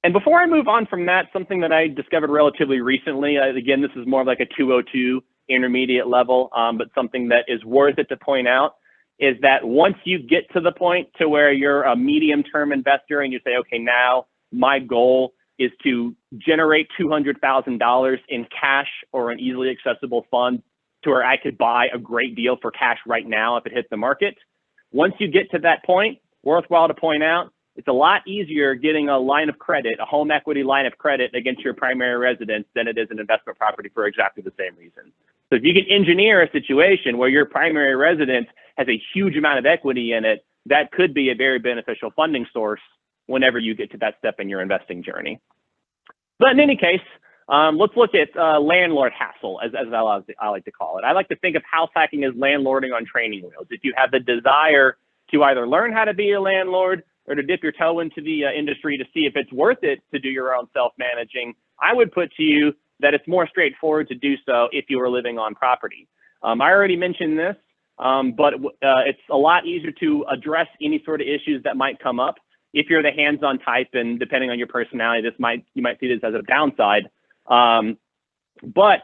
And before I move on from that, something that I discovered relatively recently, again, this is more like a 202 intermediate level, but something that is worth it to point out, is that once you get to the point to where you're a medium-term investor and you say, okay, now my goal is to generate $200,000 in cash or an easily accessible fund to where I could buy a great deal for cash right now if it hits the market. Once you get to that point, worthwhile to point out, it's a lot easier getting a line of credit, a home equity line of credit against your primary residence than it is an investment property for exactly the same reason. So if you can engineer a situation where your primary residence has a huge amount of equity in it, that could be a very beneficial funding source whenever you get to that step in your investing journey. But in any case, let's look at landlord hassle, as I like to call it. I like to think of house hacking as landlording on training wheels. If you have the desire to either learn how to be a landlord or to dip your toe into the industry to see if it's worth it to do your own self-managing, I would put to you that it's more straightforward to do so if you are living on property. I already mentioned this, but it's a lot easier to address any sort of issues that might come up if you're the hands-on type, and depending on your personality, you might see this as a downside. But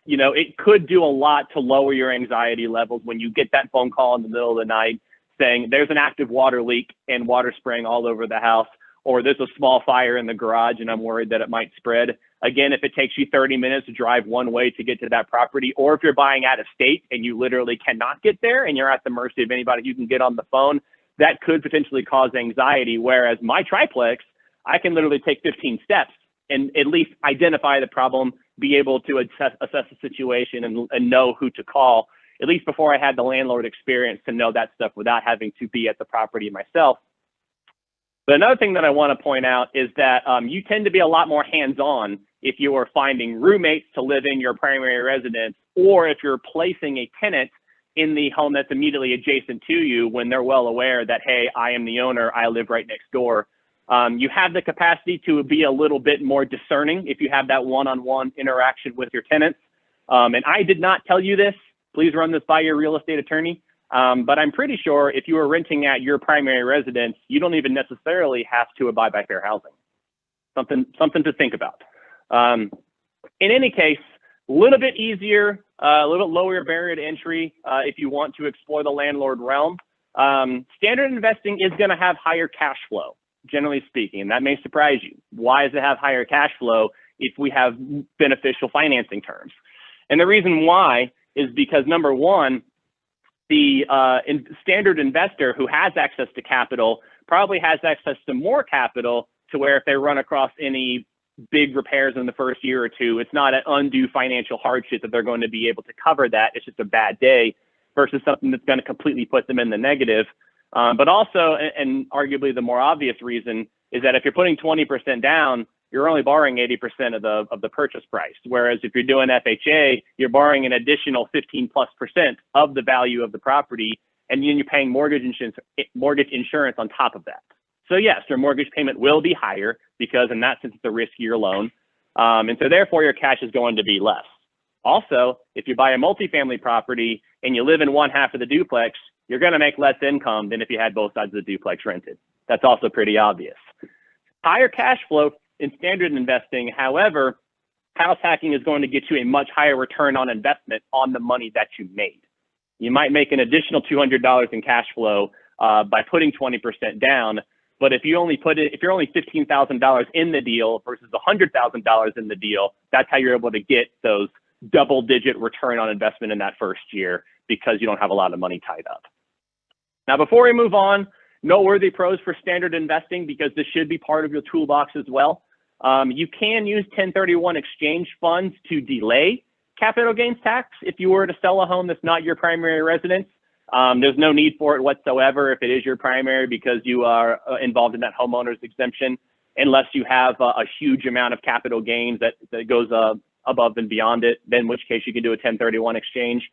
you know, it could do a lot to lower your anxiety levels when you get that phone call in the middle of the night saying there's an active water leak and water spraying all over the house, or there's a small fire in the garage and I'm worried that it might spread. Again, if it takes you 30 minutes to drive one way to get to that property, or if you're buying out of state and you literally cannot get there and you're at the mercy of anybody you can get on the phone, that could potentially cause anxiety. Whereas my triplex, I can literally take 15 steps and at least identify the problem, be able to assess the situation and know who to call, at least before I had the landlord experience to know that stuff without having to be at the property myself. But another thing that I want to point out is that you tend to be a lot more hands-on if you are finding roommates to live in your primary residence, or if you're placing a tenant in the home that's immediately adjacent to you when they're well aware that, hey, I am the owner, I live right next door. You have the capacity to be a little bit more discerning if you have that one-on-one interaction with your tenants. And I did not tell you this. Please run this by your real estate attorney. But I'm pretty sure if you are renting at your primary residence, you don't even necessarily have to abide by fair housing. Something to think about. In any case, a little bit easier, a little bit lower barrier to entry if you want to explore the landlord realm. Standard investing is going to have higher cash flow, generally speaking, and that may surprise you. Why does it have higher cash flow if we have beneficial financing terms? And the reason why is because, number one, the standard investor who has access to capital probably has access to more capital to where if they run across any big repairs in the first year or two, it's not an undue financial hardship that they're going to be able to cover that. It's just a bad day versus something that's going to completely put them in the negative. But also, and arguably the more obvious reason, is that if you're putting 20% down, you're only borrowing 80% of the purchase price. Whereas if you're doing FHA, you're borrowing an additional 15+% of the value of the property, and then you're paying mortgage insurance on top of that. So yes, your mortgage payment will be higher because in that sense, it's a riskier loan. And so therefore your cash is going to be less. Also, if you buy a multifamily property and you live in one half of the duplex, you're going to make less income than if you had both sides of the duplex rented. That's also pretty obvious. Higher cash flow in standard investing, however, house hacking is going to get you a much higher return on investment on the money that you made. You might make an additional $200 in cash flow by putting 20% down, but if you're only $15,000 in the deal versus $100,000 in the deal, that's how you're able to get those double-digit return on investment in that first year because you don't have a lot of money tied up. Now, before we move on, noteworthy pros for standard investing, because this should be part of your toolbox as well. You can use 1031 exchange funds to delay capital gains tax if you were to sell a home that's not your primary residence. There's no need for it whatsoever if it is your primary because you are involved in that homeowner's exemption, unless you have a huge amount of capital gains that goes above and beyond it, then in which case you can do a 1031 exchange.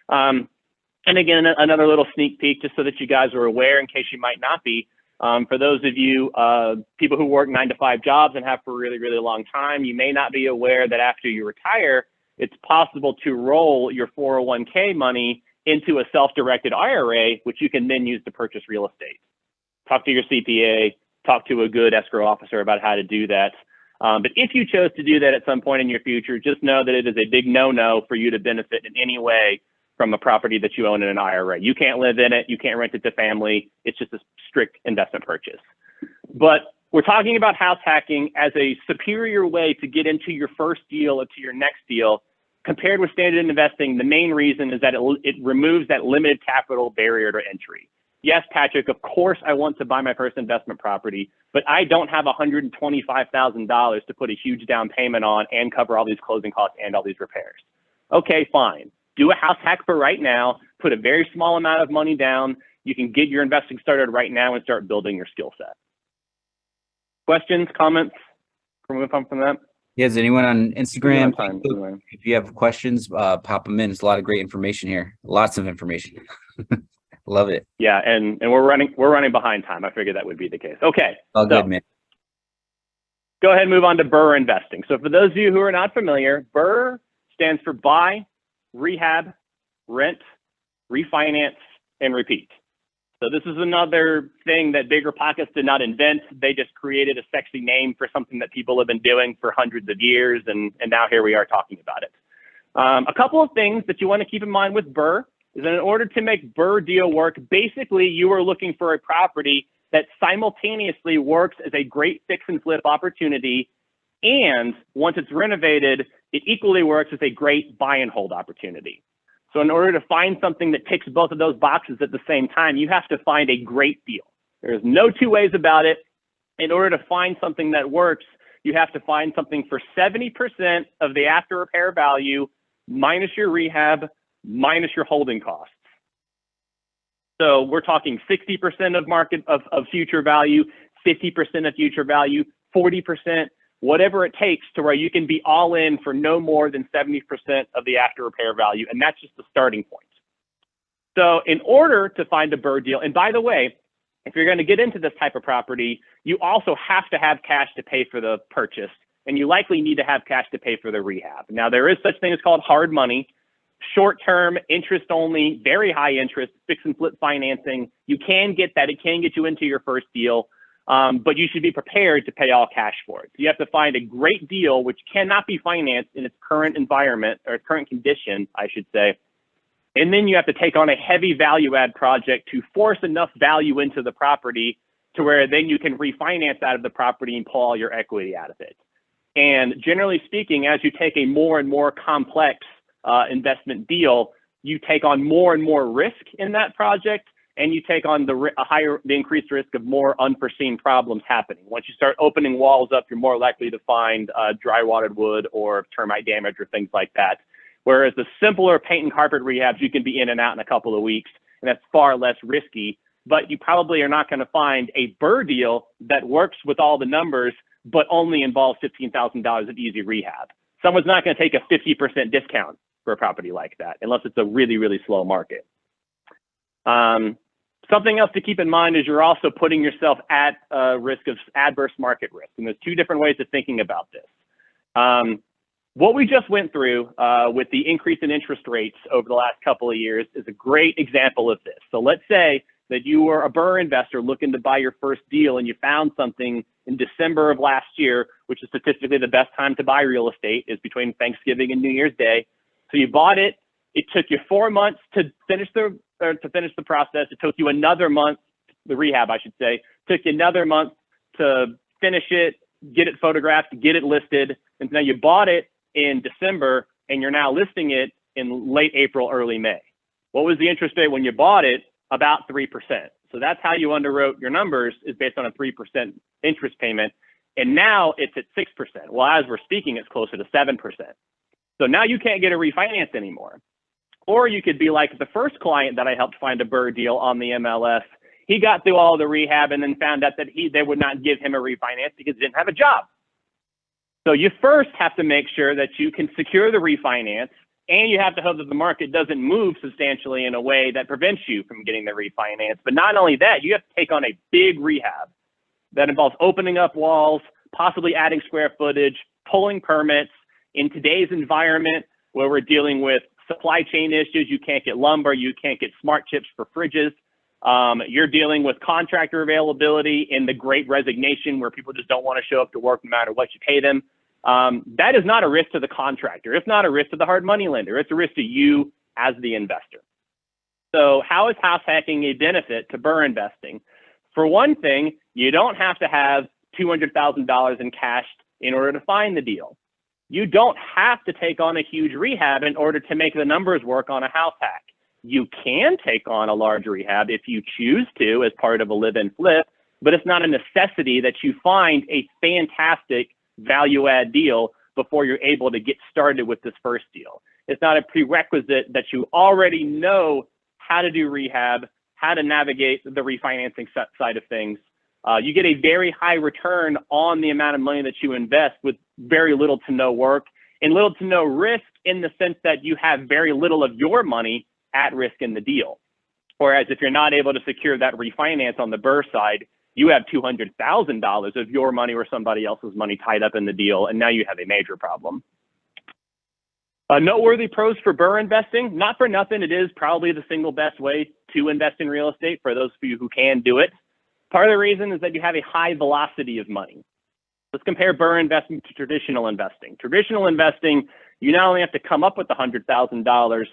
And again, another little sneak peek just so that you guys are aware in case you might not be. For those of you people who work 9-to-5 jobs and have for a really, really long time, you may not be aware that after you retire, it's possible to roll your 401k money into a self-directed IRA, which you can then use to purchase real estate. Talk to your CPA, talk to a good escrow officer about how to do that. But if you chose to do that at some point in your future, just know that it is a big no-no for you to benefit in any way from a property that you own in an IRA. You can't live in it. You can't rent it to family. It's just a strict investment purchase. But we're talking about house hacking as a superior way to get into your first deal or to your next deal. Compared with standard investing, the main reason is that it removes that limited capital barrier to entry. Yes, Patrick, of course I want to buy my first investment property, but I don't have $125,000 to put a huge down payment on and cover all these closing costs and all these repairs. Okay, fine. Do a house hack for right now, put a very small amount of money down. You can get your investing started right now and start building your skill set. Questions, comments? Can we move on from that? Yeah, is anyone on Instagram? Anyway. If you have questions, pop them in. It's a lot of great information here. Lots of information. Love it. Yeah, and we're running behind time. I figured that would be the case. Okay. All good, man. Go ahead and move on to Burr Investing. So for those of you who are not familiar, Burr stands for buy, rehab, rent, refinance, and repeat. So this is another thing that Bigger Pockets did not invent. They just created a sexy name for something that people have been doing for hundreds of years, and now here we are talking about it. A couple of things that you want to keep in mind with Burr is that in order to make Burr deal work, basically you are looking for a property that simultaneously works as a great fix and flip opportunity, and once it's renovated, it equally works as a great buy and hold opportunity. So in order to find something that ticks both of those boxes at the same time, you have to find a great deal. There's no two ways about it. In order to find something that works, you have to find something for 70% of the after repair value, minus your rehab, minus your holding costs. So we're talking 60% of future value, 50% of future value, 40%, whatever it takes to where you can be all in for no more than 70% of the after repair value. And that's just the starting point. So in order to find a Burr deal, and by the way, if you're going to get into this type of property, you also have to have cash to pay for the purchase, and you likely need to have cash to pay for the rehab. Now, there is such thing as called hard money, short-term, interest-only, very high interest, fix and flip financing. You can get that. It can get you into your first deal. But you should be prepared to pay all cash for it. So you have to find a great deal which cannot be financed in its current environment, or current condition, I should say. And then you have to take on a heavy value add project to force enough value into the property to where then you can refinance out of the property and pull all your equity out of it. And generally speaking, as you take a more and more complex investment deal, you take on more and more risk in that project, and you take on the increased risk of more unforeseen problems happening. Once you start opening walls up, you're more likely to find dry watered wood or termite damage or things like that. Whereas the simpler paint and carpet rehabs, you can be in and out in a couple of weeks, and that's far less risky. But you probably are not going to find a Burr deal that works with all the numbers, but only involves $15,000 of easy rehab. Someone's not going to take a 50% discount for a property like that, unless it's a really, really slow market. Something else to keep in mind is you're also putting yourself at risk of adverse market risk. And there's two different ways of thinking about this. What we just went through with the increase in interest rates over the last couple of years is a great example of this. So let's say that you were a Burr investor looking to buy your first deal and you found something in December of last year, which is statistically the best time to buy real estate, is between Thanksgiving and New Year's Day. So you bought it. It took you 4 months to finish the process. It took you another month, the rehab, I should say, took you another month to finish it, get it photographed, get it listed. And now you bought it in December and you're now listing it in late April, early May. What was the interest rate when you bought it? About 3%. So that's how you underwrote your numbers, is based on a 3% interest payment. And now it's at 6%. Well, as we're speaking, it's closer to 7%. So now you can't get a refinance anymore. Or you could be like the first client that I helped find a Burr deal on the MLS. He got through all the rehab and then found out that they would not give him a refinance because he didn't have a job. So you first have to make sure that you can secure the refinance, and you have to hope that the market doesn't move substantially in a way that prevents you from getting the refinance. But not only that, you have to take on a big rehab that involves opening up walls, possibly adding square footage, pulling permits. In today's environment where we're dealing with supply chain issues, you can't get lumber, you can't get smart chips for fridges. You're dealing with contractor availability in the great resignation where people just don't want to show up to work no matter what you pay them. That is not a risk to the contractor. It's not a risk to the hard money lender. It's a risk to you as the investor. So how is house hacking a benefit to Burr Investing? For one thing, you don't have to have $200,000 in cash in order to find the deal. You don't have to take on a huge rehab in order to make the numbers work on a house hack. You can take on a large rehab if you choose to as part of a live-in flip, but it's not a necessity that you find a fantastic value add deal before you're able to get started with this first deal. It's not a prerequisite that you already know how to do rehab, how to navigate the refinancing side of things. You get a very high return on the amount of money that you invest with very little to no work and little to no risk, in the sense that you have very little of your money at risk in the deal. Whereas if you're not able to secure that refinance on the Burr side, you have $200,000 of your money or somebody else's money tied up in the deal, and now you have a major problem. Noteworthy pros for Burr Investing, not for nothing, it is probably the single best way to invest in real estate for those of you who can do it. Part of the reason is that you have a high velocity of money. Let's compare Burr Investing to traditional investing. Traditional investing, you not only have to come up with the $100,000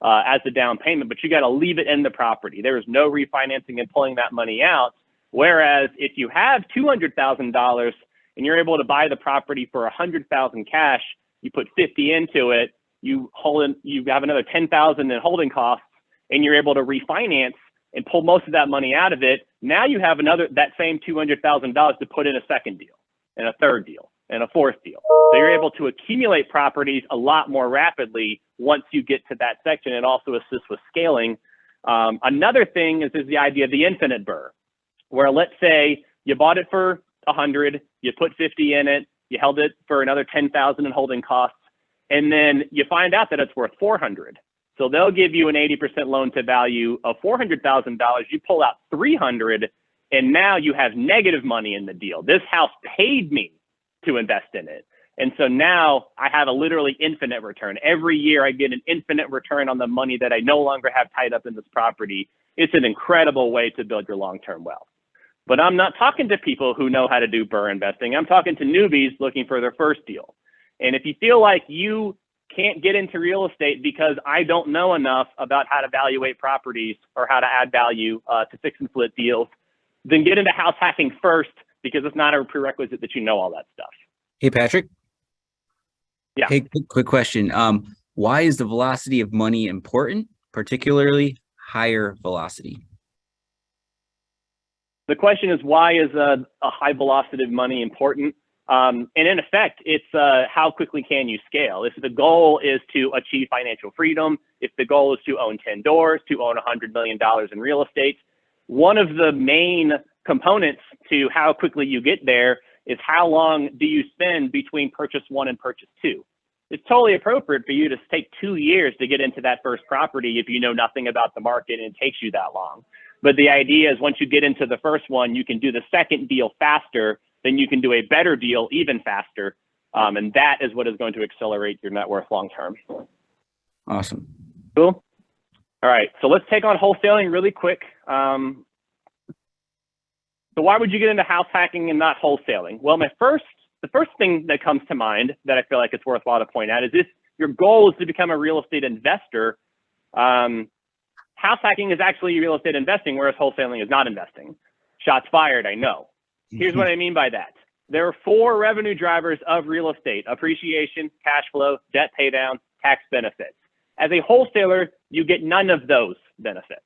as the down payment, but you got to leave it in the property. There is no refinancing and pulling that money out. Whereas if you have $200,000 and you're able to buy the property for $100,000 cash, you put 50 into it, you have another 10,000 in holding costs, and you're able to refinance and pull most of that money out of it. Now you have that same $200,000 to put in a second deal and a third deal and a fourth deal. So you're able to accumulate properties a lot more rapidly once you get to that section. It also assists with scaling. Another thing is the idea of the infinite Burr, where let's say you bought it for 100, you put 50 in it, you held it for another 10,000 in holding costs, and then you find out that it's worth 400. So they'll give you an 80% loan to value of $400,000. You pull out 300, and now you have negative money in the deal. This house paid me to invest in it. And so now I have a literally infinite return. Every year I get an infinite return on the money that I no longer have tied up in this property. It's an incredible way to build your long-term wealth. But I'm not talking to people who know how to do Burr Investing. I'm talking to newbies looking for their first deal. And if you feel like you can't get into real estate because I don't know enough about how to evaluate properties or how to add value to fix and flip deals, then get into house hacking first, because it's not a prerequisite that you know all that stuff. Hey, Patrick. Yeah. Hey, quick question. Why is the velocity of money important, particularly higher velocity? The question is, why is a high velocity of money important? And in effect, it's how quickly can you scale? If the goal is to achieve financial freedom, if the goal is to own 10 doors, to own $100 million in real estate, one of the main components to how quickly you get there is how long do you spend between purchase 1 and purchase 2. It's totally appropriate for you to take 2 years to get into that first property if you know nothing about the market and it takes you that long. But the idea is once you get into the first one, you can do the second deal faster, then you can do a better deal even faster. And that is what is going to accelerate your net worth long-term. Awesome. Cool. All right, so let's take on wholesaling really quick. So why would you get into house hacking and not wholesaling? Well, the first thing that comes to mind that I feel like it's worthwhile to point out is if your goal is to become a real estate investor, house hacking is actually real estate investing, whereas wholesaling is not investing. Shots fired, I know. Here's what I mean by that. There are 4 revenue drivers of real estate: appreciation, cash flow, debt pay down, tax benefits. As a wholesaler, you get none of those benefits.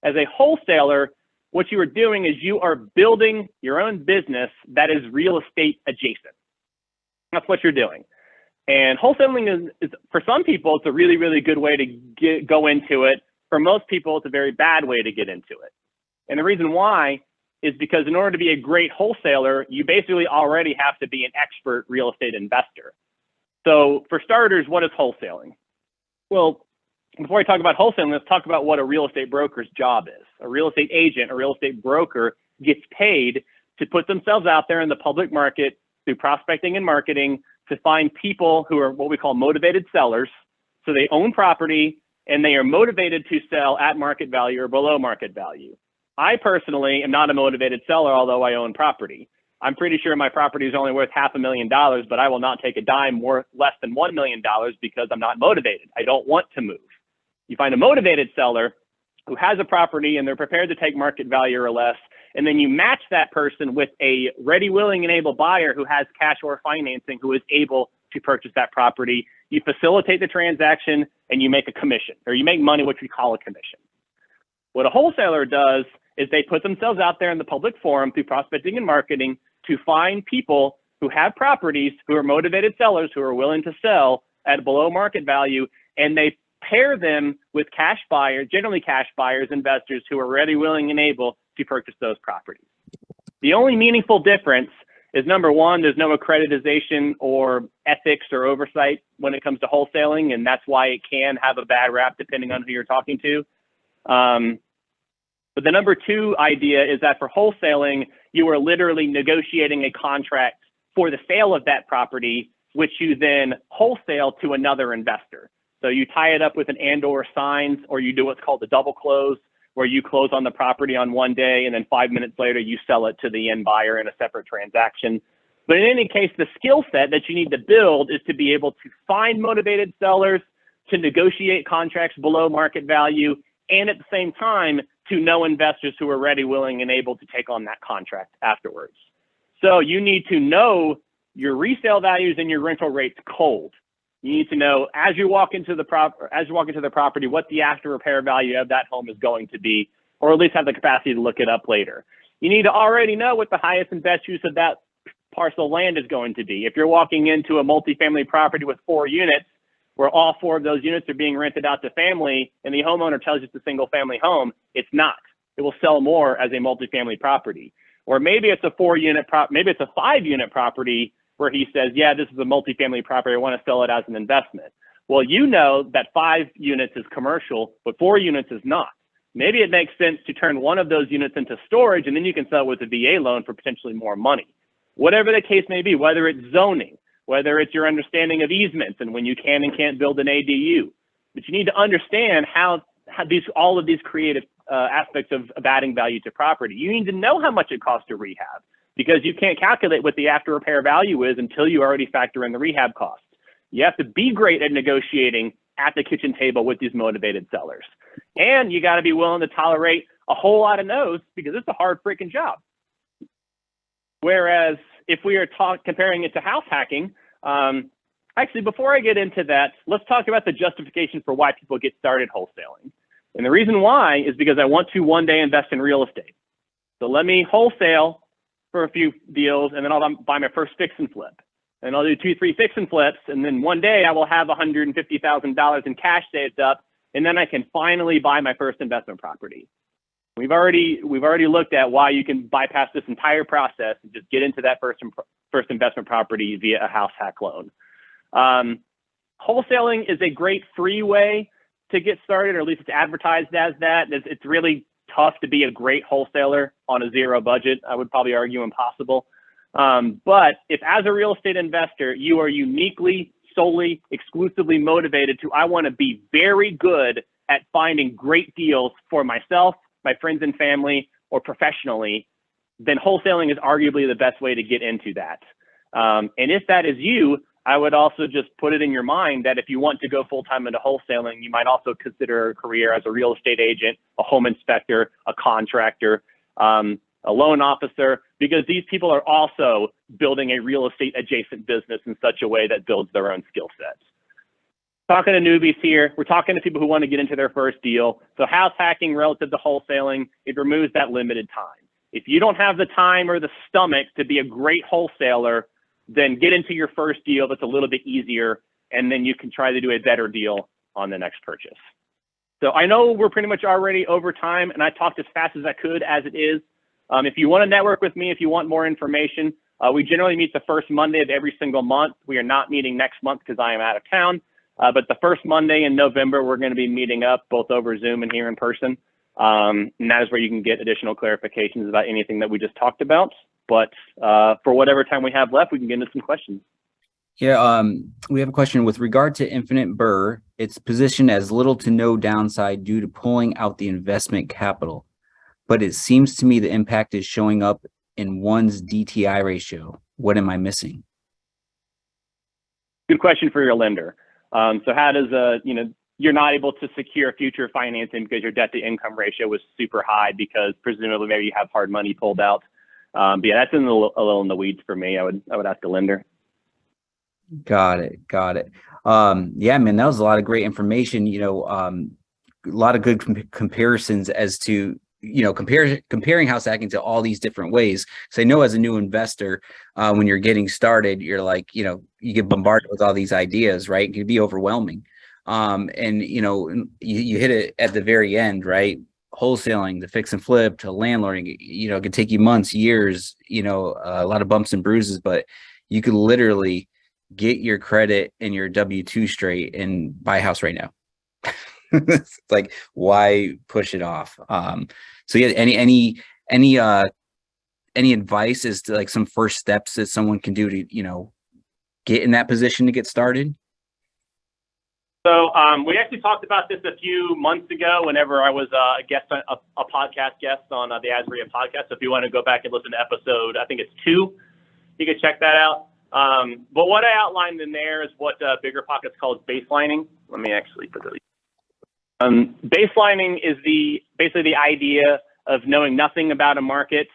As a wholesaler, what you are doing is you are building your own business that is real estate adjacent. That's what you're doing. And wholesaling is for some people, it's a really, really good way to go into it. For most people, it's a very bad way to get into it. And the reason why is because in order to be a great wholesaler, you basically already have to be an expert real estate investor. So for starters, what is wholesaling? Well, before I talk about wholesaling, let's talk about what a real estate broker's job is. A real estate agent, a real estate broker gets paid to put themselves out there in the public market through prospecting and marketing to find people who are what we call motivated sellers. So they own property and they are motivated to sell at market value or below market value. I personally am not a motivated seller, although I own property. I'm pretty sure my property is only worth $500,000, but I will not take a dime worth less than $1 million because I'm not motivated. I don't want to move. You find a motivated seller who has a property and they're prepared to take market value or less. And then you match that person with a ready, willing, and able buyer who has cash or financing who is able to purchase that property. You facilitate the transaction and you make a commission, or you make money, which we call a commission. What a wholesaler does is they put themselves out there in the public forum through prospecting and marketing to find people who have properties, who are motivated sellers, who are willing to sell at below market value, and they pair them with cash buyers, generally cash buyers, investors who are ready, willing, and able to purchase those properties. The only meaningful difference is, number one, there's no accreditation or ethics or oversight when it comes to wholesaling, and that's why it can have a bad rap depending on who you're talking to. But the number two idea is that for wholesaling, you are literally negotiating a contract for the sale of that property, which you then wholesale to another investor. So you tie it up with an and/or signs, or you do what's called a double close, where you close on the property on one day and then 5 minutes later you sell it to the end buyer in a separate transaction. But in any case, the skill set that you need to build is to be able to find motivated sellers, to negotiate contracts below market value, and at the same time to know investors who are ready, willing, and able to take on that contract afterwards. So you need to know your resale values and your rental rates cold. You need to know as you walk into the property what the after repair value of that home is going to be, or at least have the capacity to look it up later. You need to already know what the highest and best use of that parcel of land is going to be. If you're walking into a multifamily property with 4 units, where all 4 of those units are being rented out to family, and the homeowner tells you it's a single family home, it's not. It will sell more as a multifamily property. Or maybe it's a 4-unit maybe it's a 5-unit property where he says, yeah, this is a multifamily property, I want to sell it as an investment. Well, you know that 5 units is commercial, but 4 units is not. Maybe it makes sense to turn one of those units into storage, and then you can sell it with a VA loan for potentially more money. Whatever the case may be, whether it's zoning, whether it's your understanding of easements and when you can and can't build an ADU. But you need to understand how all of these creative aspects of adding value to property. You need to know how much it costs to rehab, because you can't calculate what the after repair value is until you already factor in the rehab costs. You have to be great at negotiating at the kitchen table with these motivated sellers. And you got to be willing to tolerate a whole lot of no's, because it's a hard freaking job. Whereas if we are comparing it to house hacking, actually, before I get into that, let's talk about the justification for why people get started wholesaling. And the reason why is because I want to one day invest in real estate. So let me wholesale for a few deals, and then I'll buy my first fix and flip. And I'll do 2-3 fix and flips, and then one day I will have $150,000 in cash saved up, and then I can finally buy my first investment property. We've already looked at why you can bypass this entire process and just get into that first investment property via a house hack loan. Wholesaling is a great free way to get started, or at least it's advertised as that. It's really tough to be a great wholesaler on a zero budget. I would probably argue impossible. But if as a real estate investor, you are uniquely, solely, exclusively motivated to, I want to be very good at finding great deals for myself, my friends and family, or professionally, then wholesaling is arguably the best way to get into that. And if that is you, I would also just put it in your mind that if you want to go full-time into wholesaling, you might also consider a career as a real estate agent, a home inspector, a contractor, a loan officer, because these people are also building a real estate adjacent business in such a way that builds their own skill sets. Talking to newbies here, we're talking to people who want to get into their first deal. So house hacking relative to wholesaling, it removes that limited time. If you don't have the time or the stomach to be a great wholesaler, then get into your first deal that's a little bit easier, and then you can try to do a better deal on the next purchase. So I know we're pretty much already over time, and I talked as fast as I could as it is. If you want to network with me, if you want more information, we generally meet the first Monday of every single month. We are not meeting next month because I am out of town, but the first Monday in November, we're going to be meeting up both over Zoom and here in person. And that is where you can get additional clarifications about anything that we just talked about. But for whatever time we have left, we can get into some questions. Yeah, we have a question with regard to Infinite Burr. It's positioned as little to no downside due to pulling out the investment capital, but it seems to me the impact is showing up in one's DTI ratio. What am I missing? Good question for your lender. So how does you're not able to secure future financing because your debt to income ratio was super high because presumably maybe you have hard money pulled out. But yeah, that's a little in the weeds for me. I would ask a lender. Got it. Yeah, man, that was a lot of great information. A lot of good comparisons as to, comparing house hacking to all these different ways. So I know as a new investor, when you're getting started, you're like, you get bombarded with all these ideas, right? It can be overwhelming. And you hit it at the very end, right? Wholesaling, the fix and flip to landlording, it could take you months, years, a lot of bumps and bruises, but you could literally get your credit and your W-2 straight and buy a house right now. It's like, why push it off? So yeah, any advice as to like some first steps that someone can do to, get in that position to get started? So we actually talked about this a few months ago whenever I was a guest, a podcast guest on the Azreia podcast. So if you want to go back and listen to episode, I think it's 2, you can check that out. But what I outlined in there is what Bigger Pockets calls baselining. Let me actually put it. Baselining is basically the idea of knowing nothing about a market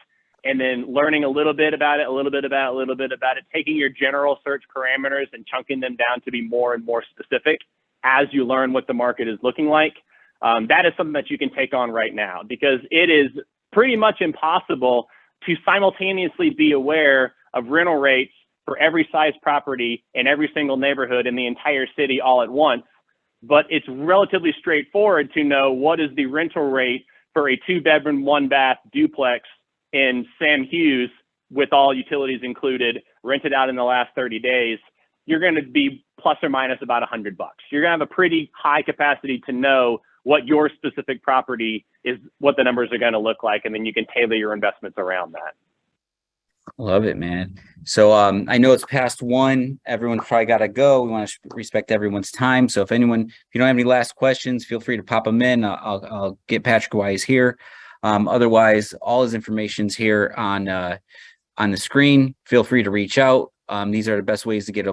and then learning a little bit about it, taking your general search parameters and chunking them down to be more and more specific as you learn what the market is looking like. That is something that you can take on right now because it is pretty much impossible to simultaneously be aware of rental rates for every size property in every single neighborhood in the entire city all at once. But it's relatively straightforward to know what is the rental rate for a 2-bedroom, 1-bath duplex in Sam Hughes with all utilities included, rented out in the last 30 days. You're going to be plus or minus about $100. You're going to have a pretty high capacity to know what your specific property is, what the numbers are going to look like, and then you can tailor your investments around that. Love it, man. So I know it's past 1. Everyone's probably got to go. We want to respect everyone's time. So if you don't have any last questions, feel free to pop them in. I'll get Patrick while he's here. Otherwise, all his information's here on the screen. Feel free to reach out. These are the best ways to get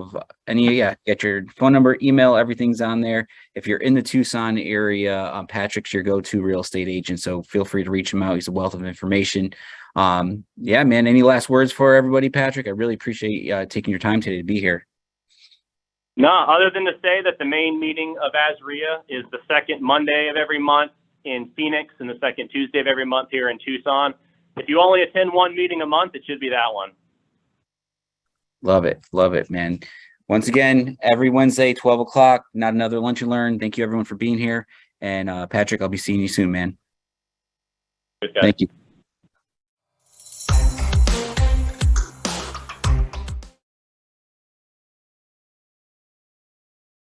get your phone number, email, everything's on there. If you're in the Tucson area, Patrick's your go-to real estate agent. So feel free to reach him out. He's a wealth of information. Yeah, man, any last words for everybody, Patrick? I really appreciate taking your time today to be here. No, other than to say that the main meeting of Azreia is the second Monday of every month in Phoenix and the second Tuesday of every month here in Tucson. If you only attend one meeting a month, it should be that one. Love it, man. Once again, every Wednesday, 12 o'clock, Not Another Lunch and Learn. Thank you, everyone, for being here. And Patrick, I'll be seeing you soon, man. Good guy. Thank you.